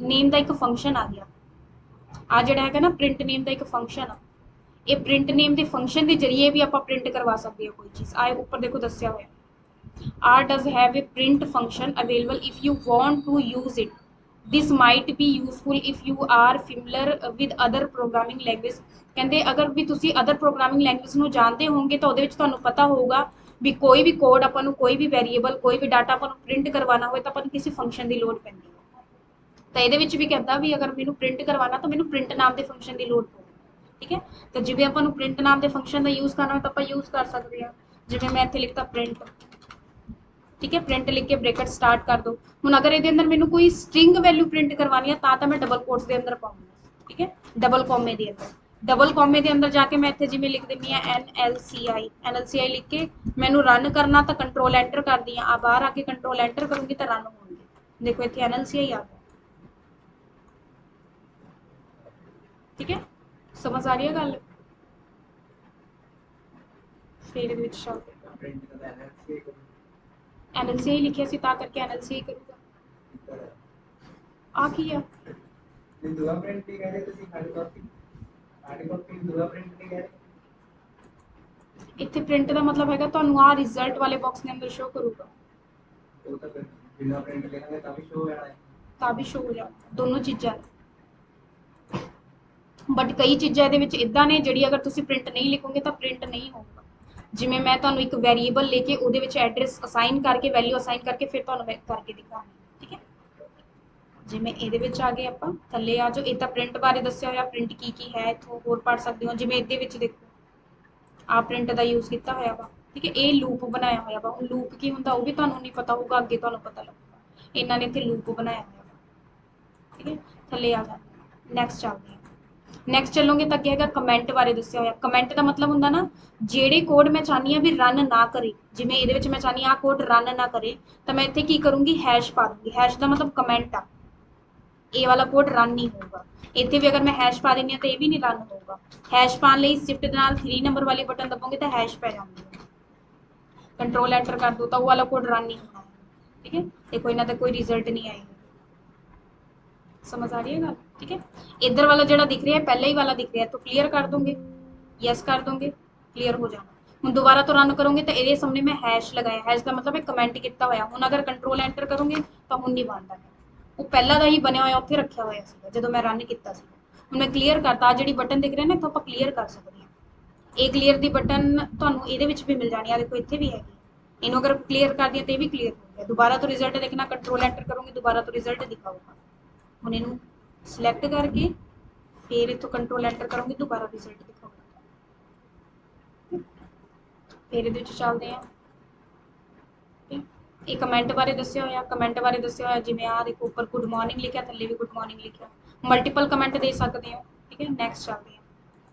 ਨੇਮ ਦਾ ਇੱਕ ਫੰਕਸ਼ਨ ਆ ਗਿਆ, ਆ ਜਿਹੜਾ ਹੈਗਾ ਨਾ ਪ੍ਰਿੰਟ ਨੇਮ ਦਾ ਇੱਕ ਫੰਕਸ਼ਨ ਆ, ਇਹ ਪ੍ਰਿੰਟ ਨੇਮ ਦੇ ਫੰਕਸ਼ਨ ਦੇ ਜਰੀਏ ਵੀ ਆਪਾਂ ਪ੍ਰਿੰਟ ਕਰਵਾ ਸਕਦੇ ਹਾਂ ਕੋਈ ਚੀਜ਼। ਆਏ ਉੱਪਰ ਦੇਖੋ ਦੱਸਿਆ ਹੋਇਆ, R does have a print function available if you want to use it. This might be useful if you are familiar with other programming language। ਕਹਿੰਦੇ ਅਗਰ ਵੀ ਤੁਸੀਂ ਅਦਰ ਪ੍ਰੋਗਰਾਮਿੰਗ ਲੈਂਗੁਏਜ ਨੂੰ ਜਾਣਦੇ ਹੋਵੋਗੇ ਤਾਂ ਉਹਦੇ ਵਿੱਚ ਤੁਹਾਨੂੰ ਪਤਾ ਹੋਊਗਾ ਵੀ ਕੋਈ ਵੀ ਕੋਡ ਆਪਾਂ ਨੂੰ, ਕੋਈ ਵੀ ਵੈਰੀਏਬਲ, ਕੋਈ ਵੀ ਡਾਟਾ ਆਪਾਂ ਨੂੰ ਪ੍ਰਿੰਟ ਕਰਵਾਉਣਾ ਹੋਵੇ ਤਾਂ ਆਪਾਂ ਨੂੰ ਕਿਸੇ ਫੰਕਸ਼ਨ ਦੀ ਲੋੜ ਪੈਂਦੀ ਹੈ। ਤਾਂ ਇਹਦੇ ਵਿੱਚ ਵੀ ਕਹਿੰਦਾ ਵੀ ਅਗਰ ਮੈਨੂੰ ਪ੍ਰਿੰਟ ਕਰਵਾਉਣਾ ਤਾਂ ਮੈਨੂੰ ਪ੍ਰਿੰਟ ਨਾਮ ਦੇ ਫੰਕਸ਼ਨ ਦੀ ਲੋੜ ਪਊਗੀ, ਠੀਕ ਹੈ। ਤਾਂ ਜਿਵੇਂ ਆਪਾਂ ਨੂੰ ਪ੍ਰਿੰਟ ਨਾਮ ਦੇ ਫੰਕਸ਼ਨ ਦਾ ਯੂਜ਼ ਕਰਨਾ ਹੋਵੇ ਤਾਂ ਆਪਾਂ ਯੂਜ਼ ਕਰ ਸਕਦੇ ਹਾਂ। ਜਿਵੇਂ ਮੈਂ ਇੱਥੇ ਲਿਖਤਾ ਪ੍ਰਿੰਟ, ठीक है, प्रिंट लिख के ब्रैकेट स्टार्ट कर दो। हुण अगर ये अंदर मैंने कोई स्ट्रिंग वैल्यू प्रिंट करवानी है तो मैं डबल कोट्स के अंदर पाऊंगी, ठीक है, डबल कॉमे के अंदर। डबल कॉमे के अंदर जाके मैं इतने जिमें लिख देनी है NLCI लिख के मैनू रन करना तो कंट्रोल एंटर कर दी, आ बाहर आके कंट्रोल एंटर करूँगी तो रन होंगे। देखो इतने NLCI आ गया, ठीक है, समझ आ रही है गल। फिर NLCI लिखिया सी तां करके NLCI करूँगा। आ की है इतने प्रिंट का मतलब है तो आ रिजल्ट वाले बॉक्स के अंदर शो करूँगा, भी शो हो जाए, दोनों चीज़ा। बट कई चीज़ां इहदे विच इदां ने जिहड़ी अगर तुसीं प्रिंट नहीं लिखोगे तो प्रिंट नहीं होगा। जिवें मैं तुहानूं एक वेरीएबल लेके उहदे विच एड्रैस असाइन करके वैल्यू असाइन करके फिर तुहानूं मैं करके दिखाऊंगी, ठीक है। जिवें इहदे विच आ गए आपां थल्ले आ जाओ, इह तां प्रिंट बारे दस्सिया होया, प्रिंट की है इत्थों होर पढ़ सकदे हो। जिवें इहदे विच देखो आ प्रिंट का यूज़ किया होया वा, ठीक है। ये लूप बनाया होया वा, हुण लूप की हुंदा वो भी तुहानूं नहीं पता होगा, अगे तुहानूं पता लगूगा। इन्हां ने इत्थे लूप बनाया होया वा, ठीक है। थल्ले आ जांदे नैक्सट चलदे हैं। नैक्सट चलोगे तो अगे हैगा कमेंट बारे दस्सिया होया। कमेंट का मतलब हुंदा ना जेड़े कोड मैं चाहनी हाँ भी रन ना करे, जिवें इहदे विच मैं चाहनी आ कोड रन ना करे तो मैं इत्थे की करूँगी हैश पा दूँगी। हैश का मतलब कमेंट आ, ए वाला कोड रन नहीं होगा। इत्थे भी अगर मैं हैश पा देनी तो ये भी नहीं रन होगा। हैश पाने लई शिफ्ट दे नाल 3 नंबर वाली बटन दबोगे तो हैश पै जाती है। कंट्रोल एंटर कर दो तो वो वाला कोड रन नहीं होना, ठीक है। देखो इन्हां दा कोई रिजल्ट नहीं आएगा, समझ आ रही है गल, ठीक है। इधर वाला जो दिख रहा है पहले ही वाला दिख रहा है तो क्लियर कर दोगे, यस कर दोगे, क्लियर हो जाना। हम दोबारा तो रन करोगे तो ये सामने मैं हैश लगाया, हैश का मतलब है कमेंट किया होया। हुण अगर कंट्रोल एंटर करोगे तो हुण नहीं बनता है, वो पहला का ही बनया होया उत्थे रखा होया सीगा जो मैं रन किया। हुण मैं क्लीयर करता, जिहड़ी बटन दिख रही है ना इत्थों आपां क्लीयर कर सकते हैं। ये क्लीयर की बटन तुहानूं इहदे विच भी मिल जानी है, देखो इत्थे भी हैगी। इन्हों अगर क्लीयर कर दिया तो ये भी क्लीयर हो गया। दोबारा तो रिजल्ट देखना, कंट्रोल एंटर करोगे दोबारा तो रिजल्ट दिखाऊगा। हुण इहनूं सिलेक्ट करके फिर इत्थों कंट्रोल एंटर करूँगी दोबारा रिजल्ट दिखाऊगा। फिर ये चलते हैं, ये कमेंट बारे दस्सिया होया। कमेंट बारे दस्सिया होया जिवें आ देखो ऊपर गुड मॉर्निंग लिखा, थल्ले भी गुड मॉर्निंग लिखा। मल्टीपल कमेंट दे सकते हो, ठीक है। नैक्सट चलते हैं।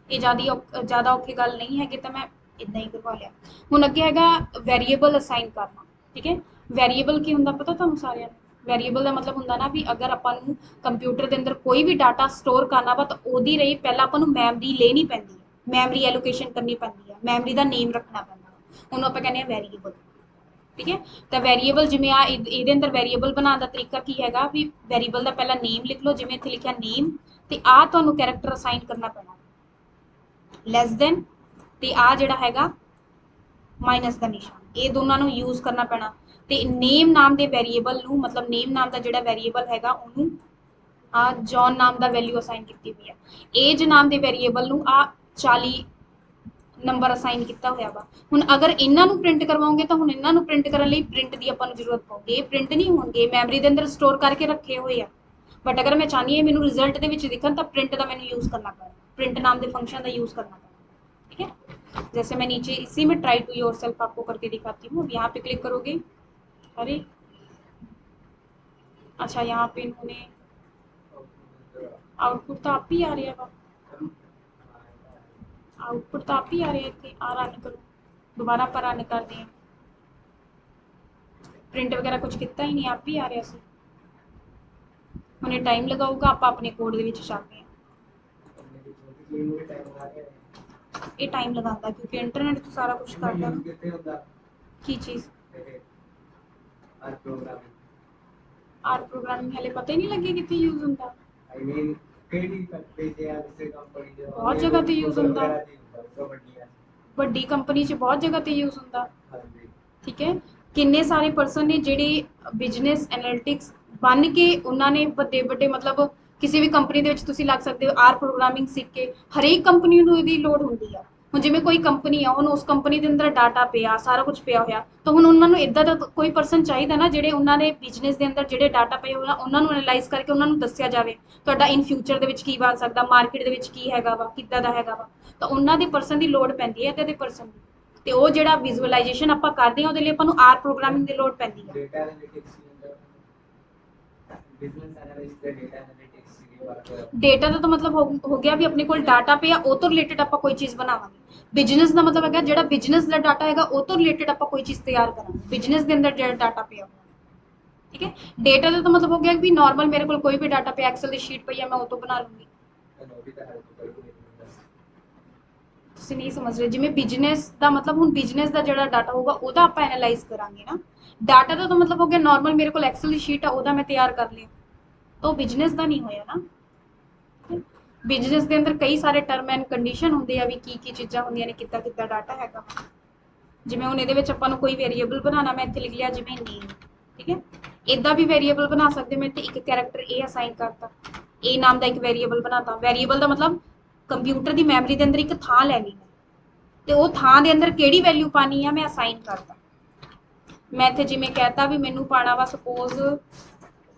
ये ज़्यादा औखी गल नहीं हैगी तो मैं इदां ही करवा लिया। हुण अगे हैगा वेरीएबल असाइन करना, ठीक है। वेरीएबल की हुंदा पता तुहानूं सारिआं नूं? वेरीएबल का मतलब हुंदा ना भी अगर आपां नूं कंप्यूटर के अंदर कोई भी डाटा स्टोर करना वा तो उहदी रही पहलां आपां नूं मैमरी लेनी पैंदी है, मैमरी एलोकेशन करनी पैंदी है, मैमरी का नेम रखना पैंदा, उहनूं आपां कहने वेरीएबल, ठीक है। तो वेरीएबल जिवें आ इहदे अंदर वेरीएबल बनाने का तरीका की हैगा भी वेरीएबल का पहला नेम लिख लो, जिवें इत्थे लिखिआ नेम, तो आ तुहानूं कैरेक्टर असाइन करना पैना लैस दैन, ते आ जिहड़ा हैगा माइनस का निशान, ये दोनों नूं यूज़ करना पैना। ते नेम नाम के वेरीएबल नूं मतलब नेम नाम का जिहड़ा वेरीएबल हैगा उहनूं आ जॉन नाम का वैल्यू असाइन की हुई है। एज नाम के वेरीएबल नूं आ 40 नंबर असाइन किया होया वा। हुण अगर इन्हां नूं प्रिंट करवाओगे तो हुण इन्हां नूं प्रिंट करने लई प्रिंट की आपां नूं जरूरत पऊगी। ये प्रिंट नहीं होणगे, मैमरी के अंदर स्टोर करके रखे हुए आ। बट अगर मैं चाहनी है मैनूं रिजल्ट के विच दिखण तो प्रिंट का मैनूं यूज़ करना पैना, प्रिंट नाम के फंक्शन का यूज़ करना पैना, ठीक है। जैसे मैं नीचे इसी में ट्राई टू योरसेल्फ आपको करके दिखाती हूँ। यहाँ पे क्लिक करोगे, अरे अच्छा यहाँ पे इन्होंने आउटपुट तो आप ही आ रहा है, आउटपुट तो आप ही आ रहा है इतने आ रन करो, दोबारा पर रन करते हैं। प्रिंट वगैरह कुछ किया ही नहीं, आप ही आ रहा सी। उन्हें टाइम लगाऊगा, आप अपने कोड के चलते हैं। ये टाइम लगाता क्योंकि इंटरनेट तो सारा कुछ करता की चीज़ आर प्रोग्रामिंग हले पता ही नहीं लगे कितने यूज़ होता। बहुत जगह तो यूज़ होता, ਵੱਡੀ कंपनी च बहुत जगह तो यूज़ होता, ठीक है। किन्ने सारे परसन ने जिहड़े बिजनेस एनालिटिक्स बन के उन्होंने बड़े बड़े मतलब किसी भी कंपनी के तुसीं लग सकते हो आर प्रोग्रामिंग सीख के। हरेक कंपनी नूं इहदी लोड़ हुंदी आ। हुण जिवें कोई कंपनी आ उन्होंने उस कंपनी के अंदर डाटा पिया सारा कुछ पिया होया तो हुण उन्होंने इदां दा कोई परसन चाहिए ना जिहड़े उन्होंने बिजनेस के अंदर जिहड़े डाटा पे उन्होंने एनालाइज करके उन्होंने दस्सिया जाए तुहाडा इन फ्यूचर के की बन सकता, मार्केट के की हैगा वा किद्दां दा हैगा वा, तो उन्होंने परसन की लोड़ पैंदी है इदां दे परसन की। ਤੇ ਉਹ ਜਿਹੜਾ ਵਿਜ਼ੂਅਲਾਈਜੇਸ਼ਨ ਆਪਾਂ ਕਰਦੇ ਹਾਂ ਉਹਦੇ ਲਈ ਆਪਾਂ ਨੂੰ ਆਰ ਪ੍ਰੋਗਰਾਮਿੰਗ ਦੀ ਲੋੜ ਪੈਂਦੀ ਹੈ। ਡੇਟਾ ਐਨਾਲਿਟਿਕਸ ਬਿਜ਼ਨਸ ਐਨਾਲਿਸਟ ਤੇ ਡੇਟਾ ਐਨਾਲਿਟਿਕਸ डेटा का तो मतलब हो गया भी अपने को डाटा पे या वो तो रिलेटेड आप कोई चीज़ बनावांगे। बिजनेस का मतलब है जो बिजनेस का डाटा है वो तो रिलेटेड आप कोई चीज़ तैयार करांगे बिजनेस के अंदर जो डाटा पे होगा, ठीक है। डेटा का तो मतलब हो गया भी नॉर्मल मेरे को कोई भी डाटा पे एक्सेल की शीट पई है मैं वो तो बना लूँगी। तुसीं नहीं समझ रहे, जिवें बिजनेस का मतलब हुण बिजनेस का जो डाटा होगा वह आप एनालाइज करांगे ना। डाटा का तो मतलब हो गया नॉर्मल मेरे को एक्सेल की शीट है वह मैं तैयार कर लिया तो बिजनेस का नहीं होया ना। बिजनेस के अंदर कई सारे टर्म एंड कंडीशन होंगे भी की चीज़ां होंदियां ने कितना कितना डाटा हैगा। जिवें हुण इहदे विच आपां नूं कोई वेरीएबल बनाना मैं इत्थे लिख लिया जिवें नेम, ठीक है। इदां भी वेरीएबल बना सकते मैं इत्थे एक कैरेक्टर ए असाइन करता, ए नाम का एक वेरीएबल बनाता। वेरीएबल का मतलब कंप्यूटर की मैमरी के अंदर एक थां लै ली तो वो थां के अंदर किहड़ी वैल्यू पानी है मैं असाइन करता। मैं इत्थे जिवें कहता भी मैनू पाना वा सपोज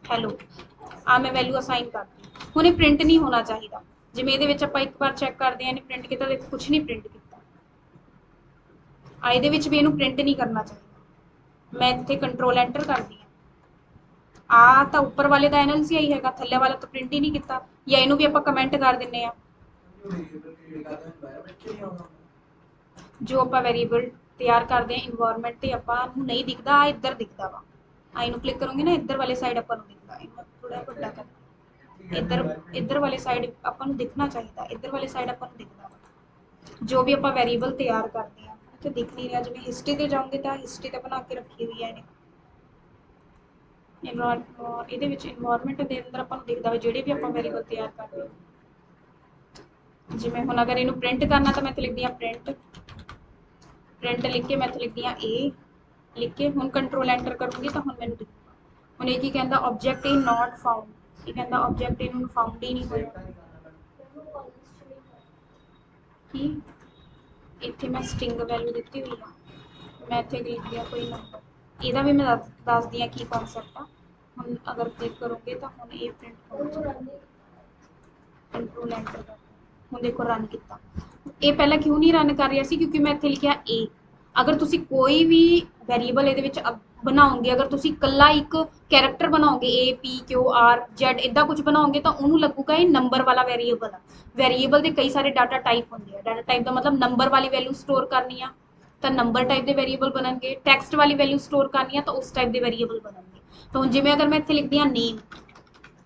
हैलो आ मैं वैल्यू असाइन करती हुण ये प्रिंट नहीं होना चाहिए जिवें इहदे विच आपां एक बार चैक करते हैं प्रिंट किया देखो कुछ नहीं प्रिंट किया इहदे विच भी इहनूं प्रिंट नहीं करना चाहिए। मैं इत्थे कंट्रोल एंटर करदी आ तो उपर वाले का NLCI है थल्ले वाला तो प्रिंट ही नहीं किया या इनू भी आप कमेंट कर दिंने आ जो आप वेरीएबल तैयार करते हैं इन्वायरमेंट तो आपू नहीं दिखता आ इधर दिखता वा आ इनू क्लिक करोगे ना इधर वाले साइड आपू दिखता थोड़ा वड्डा कर इधर इधर वाले साइड आपू दिखना चाहिए इधर वाले साइड आपू दिखता वा जो भी आप वेरीएबल तैयार करते हैं तो दिख नहीं रहा जिवें हिस्ट्री ते जाओगे तो हिस्ट्री तो बना के रखी हुई है इन्वायरमेंट के अंदर आपको दिखता है जोड़े भी आप वेरीएबल तैयार करते हैं जिवें हुण अगर इनू प्रिंट करना तो मैं इत्थे लिखदी प्रिंट प्रिंट लिख के मैं इत्थे लिखदी ए लिख के हुण कंट्रोल एंटर करूँगी तो हुण मैनूं दिखूगा। हुण ये की कहंदा ऑब्जेक्ट इज नॉट फाउंड ये कहंदा ऑब्जेक्ट इनू फाउंड ही नहीं होया कि इत्थे मैं स्ट्रिंग वैल्यू दित्ती हुई है मैं इत्थे लिख दिया कोई नंबर इहदा भी मैं दस दी की कॉन्सैप्ट आ हुण अगर क्लिक करोगे तो हुण ये प्रिंट होना कंट्रोल एंटर कर हुण देखो रन किया ये पहला क्यों नहीं रन कर रहा सी क्योंकि मैं इत्थे लिखिया ए अगर तुसी कोई भी वेरीएबल इहदे विच बनाओगे अगर तुसी कल्ला एक कैरेक्टर बनाओगे APQRZ इदा कुछ बनाओगे तो उन्होंने लगूगा ये नंबर वाला वेरीएबल है। वेरीएबल के कई सारे डाटा टाइप होंगे डाटा टाइप का मतलब नंबर वाली वैल्यू स्टोर करनी है तो नंबर टाइप के वेरीएबल बननगे टैक्सट वाली वैल्यू स्टोर करनी है तो उस टाइप के वेरीएबल बननगे। तो हुण जिवें अगर मैं इत्थे लिखदी हां नेम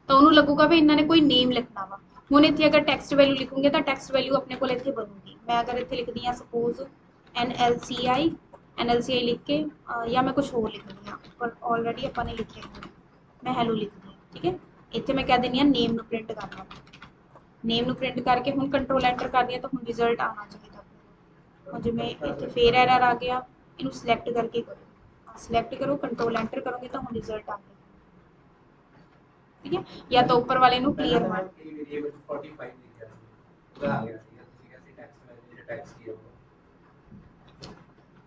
तो उन्होंने लगूगा भी इन्होंने कोई नेम लिखना वा हुण इत्थे अगर टैक्सट वैल्यू लिखूंगे तो टैक्सट वैल्यू अपने को इत्थे बनूगी मैं अगर इत्थे लिखदी हां सपोज NLCI लिख के या मैं कुछ होर लिख दी पर ऑलरेडी अपने लिखे मैं हैलो लिख दी ठीक है इत्थे मैं कह देनी हां नेम नूं प्रिंट करना नेम नूं प्रिंट करके हुण कंट्रोल एंटर कर दिया तो हुण रिजल्ट आना चाहिए हुण जिवें इत्थे फेर एरर आ गया इनू सिलेक्ट करके करो सिलेक्ट करो कंट्रोल एंटर करोगे तो हुण रिजल्ट आ गया ठीक है या तो ऊपर वाले नू क्लियर मार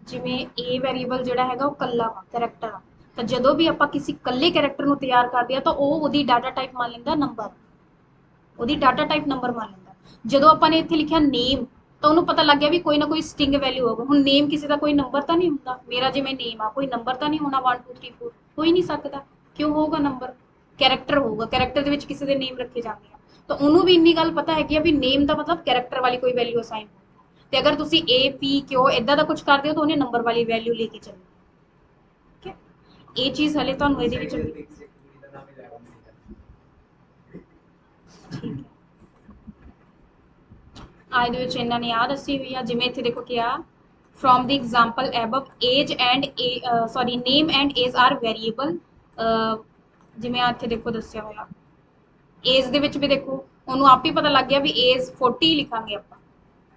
जिवें ए वेरीएबल जिहड़ा हैगा कल्ला वा कैरेक्टर आ तो जदों भी आपां किसी कल्ले कैरेक्टर नू तैयार करदे आ तो ओहदी डाटा टाइप मान लैंदा नंबर ओहदी डाटा टाइप नंबर मान लैंदा जदों आपां ने इत्थे लिखिया नेम तो उन्होंने पता लग गया भी कोई ना कोई स्ट्रिंग वैल्यू होगा हुण नेम किसी का कोई नंबर तो नहीं होंदा मेरा जिवें नेम आ कोई नंबर तो नहीं होना 1 2 3 4 हो ही नहीं सकता क्यों होगा नंबर कैरेक्टर होगा कैरेक्टर दे विच किसी दे नेम रखे जाते हैं तो उन्होंने भी इन्नी गल पता है भी नेम का मतलब कैरेक्टर वाली कोई वैल्यू असाइन हो तो अगर तुसी APQ इदा का कुछ करते हो तो उन्हें नंबर वाली वैल्यू लेके चलो ठीक है ये चीज़ हले तुहानूं इहदे विच ठीक है आज दे इन्होंने आ दसी हुई है जिवें इत्थे देखो क्या from the example above age and sorry name and age are variable जिवें इत्थे देखो दस्सिया होया एज दे विच भी देखो उन्होंने आप ही पता लग गया भी एज 40 लिखांगे आप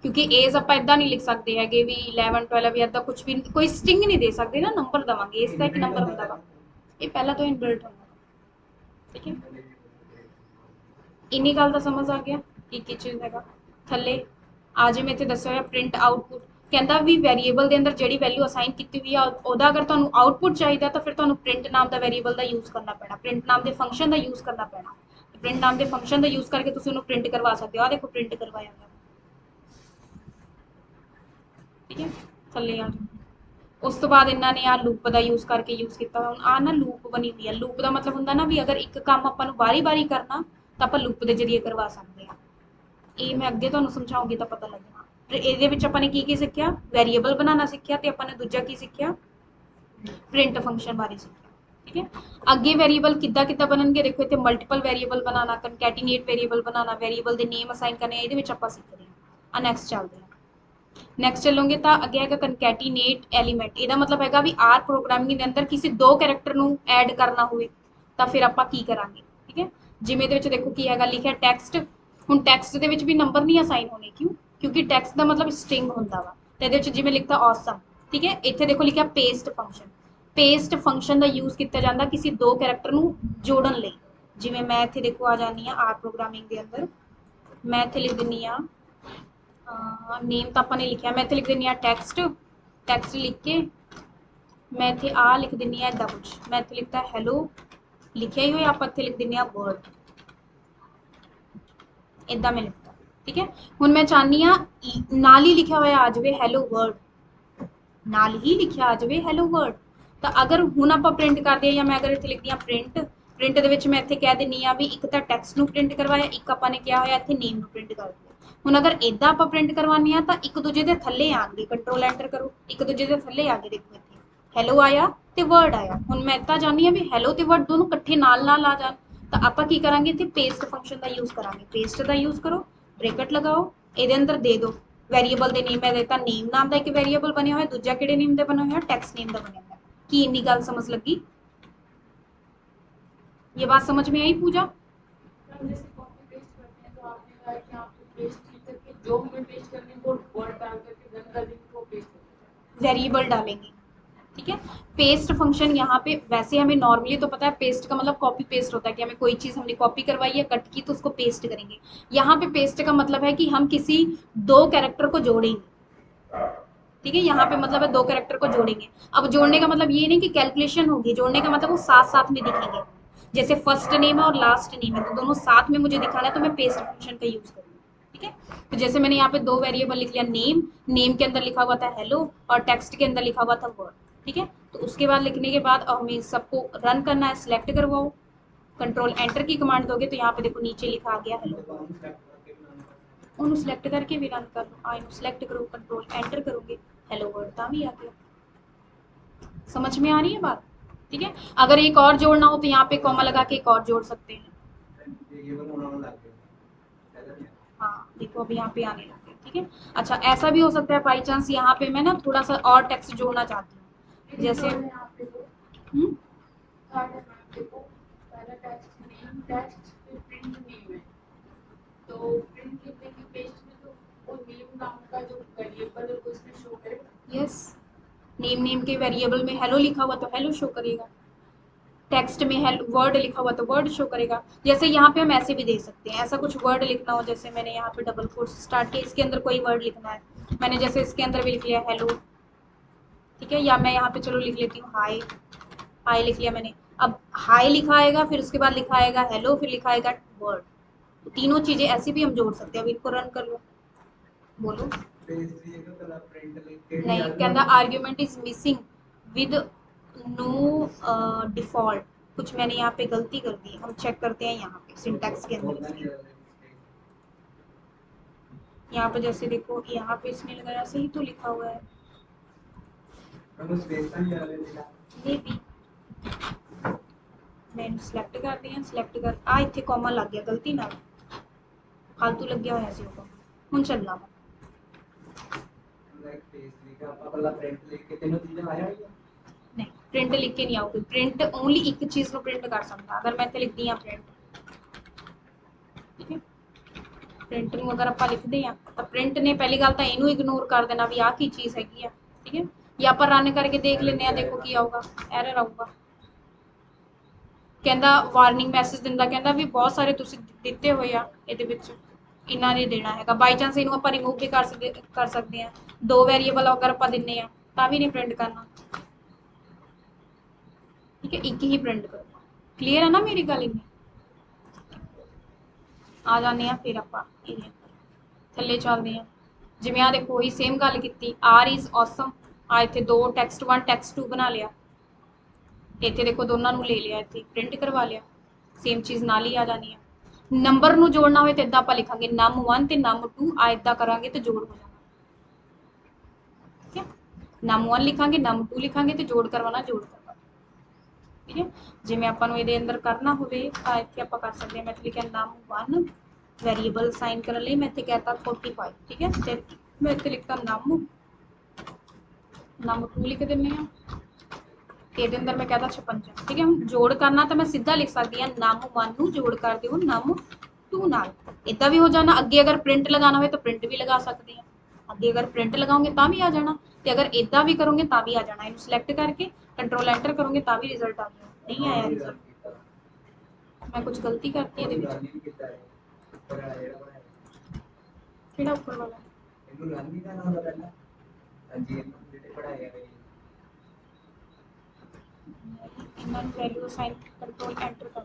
क्योंकि एज आप इदा नहीं लिख सकते है भी 11 12 या कुछ भी कोई स्ट्रिंग नहीं दे सकते ना नंबर देवांगे एज का एक नंबर होंदा वा ये पहला तो इनबिल्ट होंदा ठीक है इन्नी गल तो समझ आ गया की चीज़ है थले आ जिवें इत्थे दस्सिया होया प्रिंट आउटपुट कहता भी वेरीएबल के अंदर जी वैल्यू असाइन की हुई है वह अगर तुहानूं आउटपुट चाहिए तो फिर तुहानूं प्रिंट नाम का वेरीएबल का यूज़ करना पैना प्रिंट नाम के फंक्शन का यूज़ करना पैना प्रिंट नाम के फंक्शन का यूज़ करके तुसीं उहनूं प्रिंट करवा सकते हो आ देखो प्रिंट करवाया गया ठीक है थले आ उस तो बाद इन्होंने आ लूप का यूज़ करके यूज़ किया हुण आ ना लूप बनी हुई है लूप का मतलब होंदा ना भी अगर एक काम आपां बारी बारी करना तो आप लूप के जरिए करवा सकते हैं ये मैं अगे तुहानूं समझाऊँगी तो पता लगना फिर ये आपां ने की सीखिया वेरीएबल बनाना सीखिया तो आपां ने दूजा की सीखिया प्रिंट फंक्शन बारे सीखिया ठीक है अगे वेरीएबल किद्दां किद्दां बननगे देखो इत्थे मल्टीपल वेरीएबल बनाना कंकैटिनेट वेरीएबल बनाना वेरीएबल के नेम असाइन करने ये आपां सीखदे हां नैक्सट चलते हैं नैक्सट चलोगे तो अगे है कंकैटिनेट एलीमेंट यदा मतलब है भी आर प्रोग्रामिंग के अंदर किसी दो कैरेक्टर को ऐड करना हो तो फिर आप की करांगे ठीक है जिमें देखो की है लिखा टैक्सट हुण टैक्सट के भी नंबर नहीं असाइन होने क्यों क्योंकि टैक्सट का मतलब स्ट्रिंग होंदा वा तो ये जिमें लिखता ऑसम ठीक है इत्थे देखो लिखा पेस्ट फंक्शन का यूज़ किया जाता किसी दो कैरेक्टर को जोड़न लई जिमें मैं इत्थे देखो आ जानी आर प्रोग्रामिंग के अंदर मैं इत्थे लिख दिनी नेम तो आपने लिखा, मैं इत्थे लिख दिंदी टैक्सट, टैक्सट लिख के मैं इत्थे आ लिख दिंदी इदा कुछ, मैं इत्थे लिखता हैलो लिखिया ही हो, आप इत्थे लिख दिंदी वर्ड, इदा मैं लिखता। ठीक है, हुण मैं चाहनी नाल ही लिखा हुआ आ जाए हैलो वर्ड, नाल ही लिखिया आ जाए हैलो वर्ड। तो अगर हुण आप प्रिंट करते हैं, या मैं अगर इत्थे लिखदी प्रिंट, प्रिंट दे विच मैं इत्थे कह दिंदी भी एक तो टैक्सट नूं प्रिंट करवाया, एक आपां ने किया होया इत्थे नेम नूं प्रिंट कर दिया। हुण अगर इदा आपां प्रिंट करवाने आ तो एक दूजे के थल्ले आएंगे, कंट्रोल एंटर करो, एक दूजे के थल्ले आ गए, देखो इत्थे हैलो आया तो वर्ड आया। हुण मैं इदा चाहनी भी हैलो तो वर्ड दोनों कट्ठे नाल नाल आ जाण, तो आपां की करांगे इत्थे पेस्ट फंक्शन का यूज़ करांगे, पेस्ट का यूज़ करो, ब्रैकेट लगाओ, ये अंदर दे दो वेरीएबल दे नेम, मैं देता नेम नाम का एक वेरीएबल बनया हुआ, दूजा किहड़े नेम का बना हुआ, टैक्स नेम का बनया हुआ। की इन्नी गल समझ लगी, ये बात समझ में आई पूजा? जैसे कॉपी पेस्ट करते हैं तो आपने कहा कि आप पेस्ट क्लिक करके जो हमें पेस्ट करने को वर्ड डाल करके रन कर देंगे वो पेस्ट हो जाएगा, वेरिएबल डालेंगे। ठीक है, पेस्ट फंक्शन यहाँ पे वैसे हमें नॉर्मली तो पता है पेस्ट का मतलब कॉपी पेस्ट होता है कि हमें कोई चीज़ हमने कॉपी करवाई है कट की तो उसको पेस्ट करेंगे। यहाँ पे पेस्ट का मतलब है कि हम किसी दो कैरेक्टर को जोड़ेंगे। ठीक है, यहाँ पे मतलब है दो कैरेक्टर को जोड़ेंगे। अब जोड़ने का मतलब ये नहीं कि कैलकुलेशन होगी, जोड़ने का मतलब वो साथ साथ में दिखेंगे, जैसे फर्स्ट नेम है और लास्ट नेम है तो दोनों साथ में मुझे दिखाना है तो मैं पेस्ट फंक्शन का यूज करूँगी। ठीक है, तो जैसे मैंने यहाँ पे दो वेरिएबल लिख लिया, नेम, नेम के अंदर लिखा हुआ था हेलो और टेक्स्ट के अंदर लिखा हुआ था वर्ड। ठीक है, तो उसके बाद लिखने के बाद हमें सबको रन करना है, सिलेक्ट करवाओ, कंट्रोल एंटर की कमांड दोगे तो यहाँ पे देखो नीचे लिखा आ गया हेलो, ਉਹਨੂੰ सिलेक्ट करके भी रन कर लो, आई सिलेक्ट करो, कंट्रोल एंटर करोगे, हेलो वर्ड ता भी आ गया। समझ में आ रही है बात? ठीक है, अगर एक और जोड़ना हो तो यहाँ पे कॉमा लगा के एक और जोड़ सकते हैं। हाँ देखो अब यहाँ पे आने लग गए। ठीक है, अच्छा ऐसा भी हो सकता है बाई चांस यहाँ पे मैं ना थोड़ा सा और टेक्स्ट जोड़ना चाहती हूँ, जैसे पहला टेक्स्ट नेम टेक्स्ट फिर प्रिंट नेम है, तो प्रिंट लिखने की पेस्ट में तो वो नेम नाम का जो वेरिएबल है वो इसमें शो करेगा। यस, नेम नेम के वेरिएबल में हेलो लिखा हुआ तो हेलो शो करेगा, टेक्स्ट में हेलो वर्ड लिखा हुआ तो वर्ड शो करेगा। जैसे यहाँ पे हम ऐसे भी दे सकते हैं, ऐसा कुछ वर्ड लिखना हो, जैसे मैंने यहाँ पे डबल कोट्स स्टार्ट किया, इसके अंदर कोई वर्ड लिखना है, मैंने जैसे इसके अंदर भी लिख लिया हेलो। ठीक है, या मैं यहाँ पे चलो लिख लेती हूँ हाय, हाय लिख लिया मैंने। अब हाय लिखा आएगा, फिर उसके बाद लिखा आएगा हेलो, फिर लिखा आएगा वर्ड, तो तीनों चीजें ऐसी भी हम जोड़ सकते हैं। अब इनको रन कर लो, बोलो। नहीं, कहता argument is missing with no default, कुछ मैंने यहाँ पे गलती कर दी, हम चेक करते हैं यहाँ पे सिंटैक्स के अंदर। यहाँ पे जैसे देखो, यहाँ पे इसने लगाया सही तो लिखा हुआ है, ये भी मैंने सिलेक्ट कर दिया, सिलेक्ट कर आ इतने कॉमा लग गया गलती ना, फालतू लग गया होया सी वो, हुण चलना वा। नहीं, प्रिंट लिख के नहीं आऊगी, प्रिंट ओनली एक चीज को प्रिंट कर सकता, अगर मैं इत्थे लिखदी हां प्रिंट। ठीक है, प्रिंट नूं अगर आपां लिखदे हां तो प्रिंट ने पहली गल तो इनू इग्नोर कर देना भी आ की चीज़ हैगी आ। ठीक है, या आपां रन करके देख लेंगे आ, देखो की आऊगा, एरर आऊगा, कहता वार्निंग मैसेज दिंदा, कहता भी बहुत सारे तुसीं दिते हुए आ इहदे विच, इन्ना नहीं देना हैगा। बाई चांस इनू आपां रिमूव भी कर सकते हैं, दो वेरीएबल अगर आपां दिन्ने आ तां भी नहीं प्रिंट करना। ठीक है, एक ही प्रिंट करो, क्लीयर है ना मेरी गल इन्नी? आ जाने फिर आप थले चलते हैं, जिमें आ देखो वही सेम गल की, आर इज़ ऑसम, आ इतने दो टैक्सट वन टैक्सट टू बना लिया, इतने देखो दोनों ले लिया, इतने प्रिंट करवा लिया, सेम चीज़ नाल ही आ जानी है। नंबर नूं जोड़ना हो तो इदा आप लिखांगे नम वन तो नम टू, आ इदा करांगे तो जोड़ हो जाना। ठीक है, नम वन लिखांगे नम टू लिखांगे तो जोड़ करवाना जोड़ करवाना। ठीक है, जिमें आपां ये अंदर करना हो तो इतने आप कर सकते हैं, मैं लिखा नम वन वेरीएबल साइन करने लिए मैं इतने कहता 45। ठीक है, फिर मैं इतने लिखता नम, नम टू लिख दें, ये अंदर मैं कहता 56। ठीक है, जोड़ करना तो मैं सीधा लिख सकती हूँ नम वन नू जोड़ कर दो नम टू नाल, इदा भी हो जाना। अगे अगर प्रिंट लगाना हो तो प्रिंट भी लगा सकते हैं, अगे अगर प्रिंट लगाओगे तो भी आ जाना, तो अगर इदा भी करोगे तो भी आ जाना। इन्हें सिलेक्ट करके कंट्रोल एंटर करोगे तो भी रिजल्ट आ जाए, नहीं आया रिजल्ट, मैं कुछ गलती करती है, ऊपर वाला ਇਹਨੂੰ ਰਨ ਨਹੀਂ ਕਰਨਾ ਹੁੰਦਾ ਪਹਿਲਾਂ। ਹਾਂਜੀ ਇਹਨੂੰ ਜਿਹੜੇ ਪੜਾਏ ਆ ਇਹਨਾਂ ਨੂੰ ਵੈਲਿਊ ਅਸਾਈਨ ਕੰਟਰੋਲ ਐਂਟਰ ਕਰ,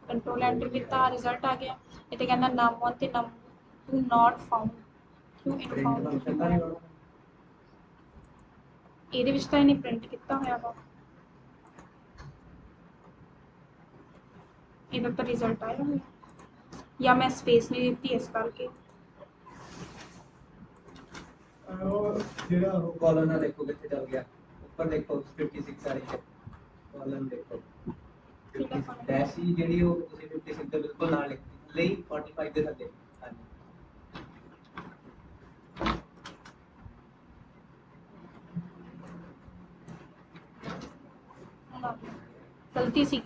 ਕੰਟਰੋਲ ਐਂਟਰ ਕੀਤਾ, ਰਿਜ਼ਲਟ ਆ ਗਿਆ। ਇਹ ਤੇ ਕਹਿੰਦਾ num1 ਤੇ num2 not found, ਕਿਉਂ ਪ੍ਰਿੰਟ ਇਨਫਾਊਂਡ ਫੰਕਸ਼ਨ ਦਾ ਨਹੀਂ ਹੋਣਾ। ਇਹਦੇ ਵਿੱਚ ਤਾਂ ਇਹਨੇ ਪ੍ਰਿੰਟ ਕੀਤਾ ਹੋਇਆ ਵਾ, ਇਹਦਾ ਤਾਂ ਰਿਜ਼ਲਟ ਆਇਆ ਹੋਇਆ, ਜਾਂ ਮੈਂ ਸਪੇਸ ਨਹੀਂ ਦਿੱਤੀ ਇਸ ਕਰਕੇ। ਉਹ ਜਿਹੜਾ ਉਹ ਕਾਲਮ ਨਾਲ ਦੇਖੋ ਕਿੱਥੇ ਚੱਲ ਗਿਆ, ਉੱਪਰ ਦੇਖੋ 56 ਵਾਲੀ ਹੈ ਕਾਲਮ ਦੇਖੋ ਡੈਸ਼ ਹੀ ਜਿਹੜੀ ਉਹ ਤੁਸੀਂ 56 ਦੇ ਬਿਲਕੁਲ ਨਾਲ ਲਿਖੀ ਲਈ 45 ਦੇ ਥੱਲੇ। ਹਾਂਜੀ गलती सी,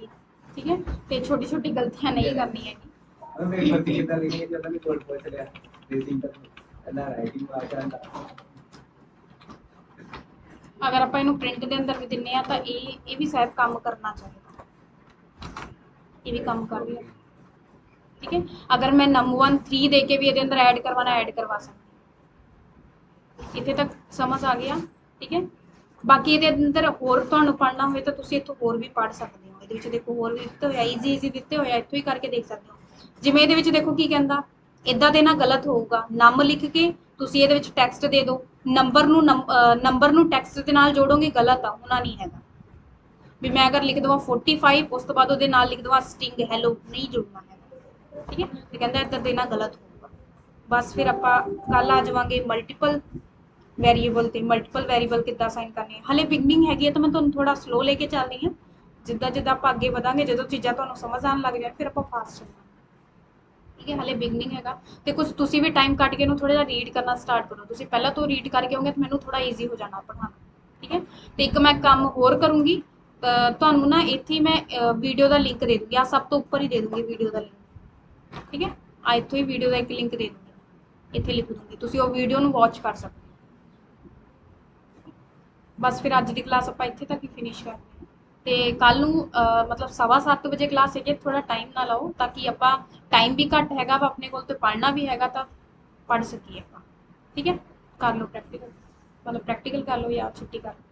ठीक है, तो छोटी छोटी गलतियां नहीं करनी है। मेरी गलती कितना लिखी है जब मैं कोड पहुंच गया रेसिंग तक ना राइटिंग भाषा ना। अगर ਆਪਾਂ ਇਹਨੂੰ ਪ੍ਰਿੰਟ ਦੇ ਅੰਦਰ ਵੀ ਦਿੰਨੇ ਆ ਤਾਂ ਇਹ ਵੀ ਸ਼ਾਇਦ ਕੰਮ ਕਰਨਾ ਚਾਹੀਦਾ, ਇਹ ਵੀ ਕੰਮ ਕਰ ਰਿਹਾ। ठीक है, अगर मैं num1 3 दे के भी ਇਹਦੇ ਅੰਦਰ ऐड करवाना ऐड करवा सकती। ਇੱਥੇ ਤੱਕ ਸਮਝ ਆ ਗਿਆ। ठीक है, ਬਾਕੀ ਇਹਦੇ ਅੰਦਰ ਹੋਰ ਤੁਹਾਨੂੰ ਪੜ੍ਹਨਾ ਹੋਵੇ ਤਾਂ ਤੁਸੀਂ ਇੱਥੋਂ ਹੋਰ ਵੀ ਪੜ੍ਹ ਸਕਦੇ ਹੋ। ਇਹਦੇ ਵਿੱਚ ਦੇਖੋ ਹੋਰ ਵੀ ਦਿੱਤੇ ਹੋਇਆ, ਈਜ਼ੀ ਦਿੱਤੇ ਹੋਇਆ, ਇੱਥੋਂ ਹੀ ਕਰਕੇ ਦੇਖ ਸਕਦੇ ਹੋ। ਜਿਵੇਂ ਇਹਦੇ ਵਿੱਚ ਦੇਖੋ ਕੀ ਕਹਿੰਦਾ, ਇਦਾਂ ਦੇਣਾ ਗਲਤ ਹੋਊਗਾ। ਨਮ ਲਿਖ ਕੇ ਤੁਸੀਂ ਇਹਦੇ ਵਿੱਚ ਟੈਕਸਟ ਦੇ ਦਿਓ, ਨੰਬਰ ਨੂੰ ਟੈਕਸਟ ਦੇ ਨਾਲ ਜੋੜੋਗੇ, ਗਲਤ ਆ, ਹੋਣਾ ਨਹੀਂ ਹੈਗਾ। ਵੀ ਮੈਂ ਅਗਰ ਲਿਖ ਦਵਾਂ 45 ਉਸ ਤੋਂ ਬਾਅਦ ਉਹਦੇ ਨਾਲ ਲਿਖ ਦਵਾਂ ਸਟਿੰਗ ਹੈਲੋ, ਨਹੀਂ ਜੁੜਨਾ ਹੈਗਾ। ठीक है, तो कहता है इधर देना गलत होगा। बस फिर आप कल आ जावांगे मल्टीपल वेरीएबल ते मल्टीपल वेरीएबल किद्दां असाइन करने। हले बिगनिंग हैगी है तो मैं तुहानूं थोड़ा स्लो लेके चलदी हां, जिद्दां जिद्दां आपां अगे वधांगे जो चीज़ां तुहानूं समझ आउण लग जाण फिर आपां फास्ट चलांगे। ठीक है, हले बिगनिंग हैगा ते कुछ तुसीं भी टाइम कट के इहनूं थोड़ा जिहा रीड करना स्टार्ट करो। तुसीं पहलां तो रीड करके आओगे तो मैनूं थोड़ा ईजी हो जाना पढ़ाना। ठीक है, तो एक मैं काम होर करूँगी, तुहानूं ना इत्थे मैं वीडियो का लिंक दे दूँगी, आ सब तो उपर ही दे दूँगी वीडियो का लिंक। ठीक है, आ इत्थों ही वीडियो का एक लिंक दे दूँगी, इत्थे लिख दूँगी, तुसीं वो वीडियो नूं वॉच कर सकते हो। बस फिर अज की क्लास आपां इत्थे तक ही फिनिश करते हैं। तो कल नूं मतलब 7:15 बजे क्लास है, थोड़ा टाइम ना लाओ ताकि आपां टाइम भी घट हैगा वा अपने कोल ते पढ़ना भी हैगा तो पढ़ सकीए आपां। ठीक है, कर लो प्रैक्टिकल, मतलब प्रैक्टिकल कर लो या छुट्टी कर लो।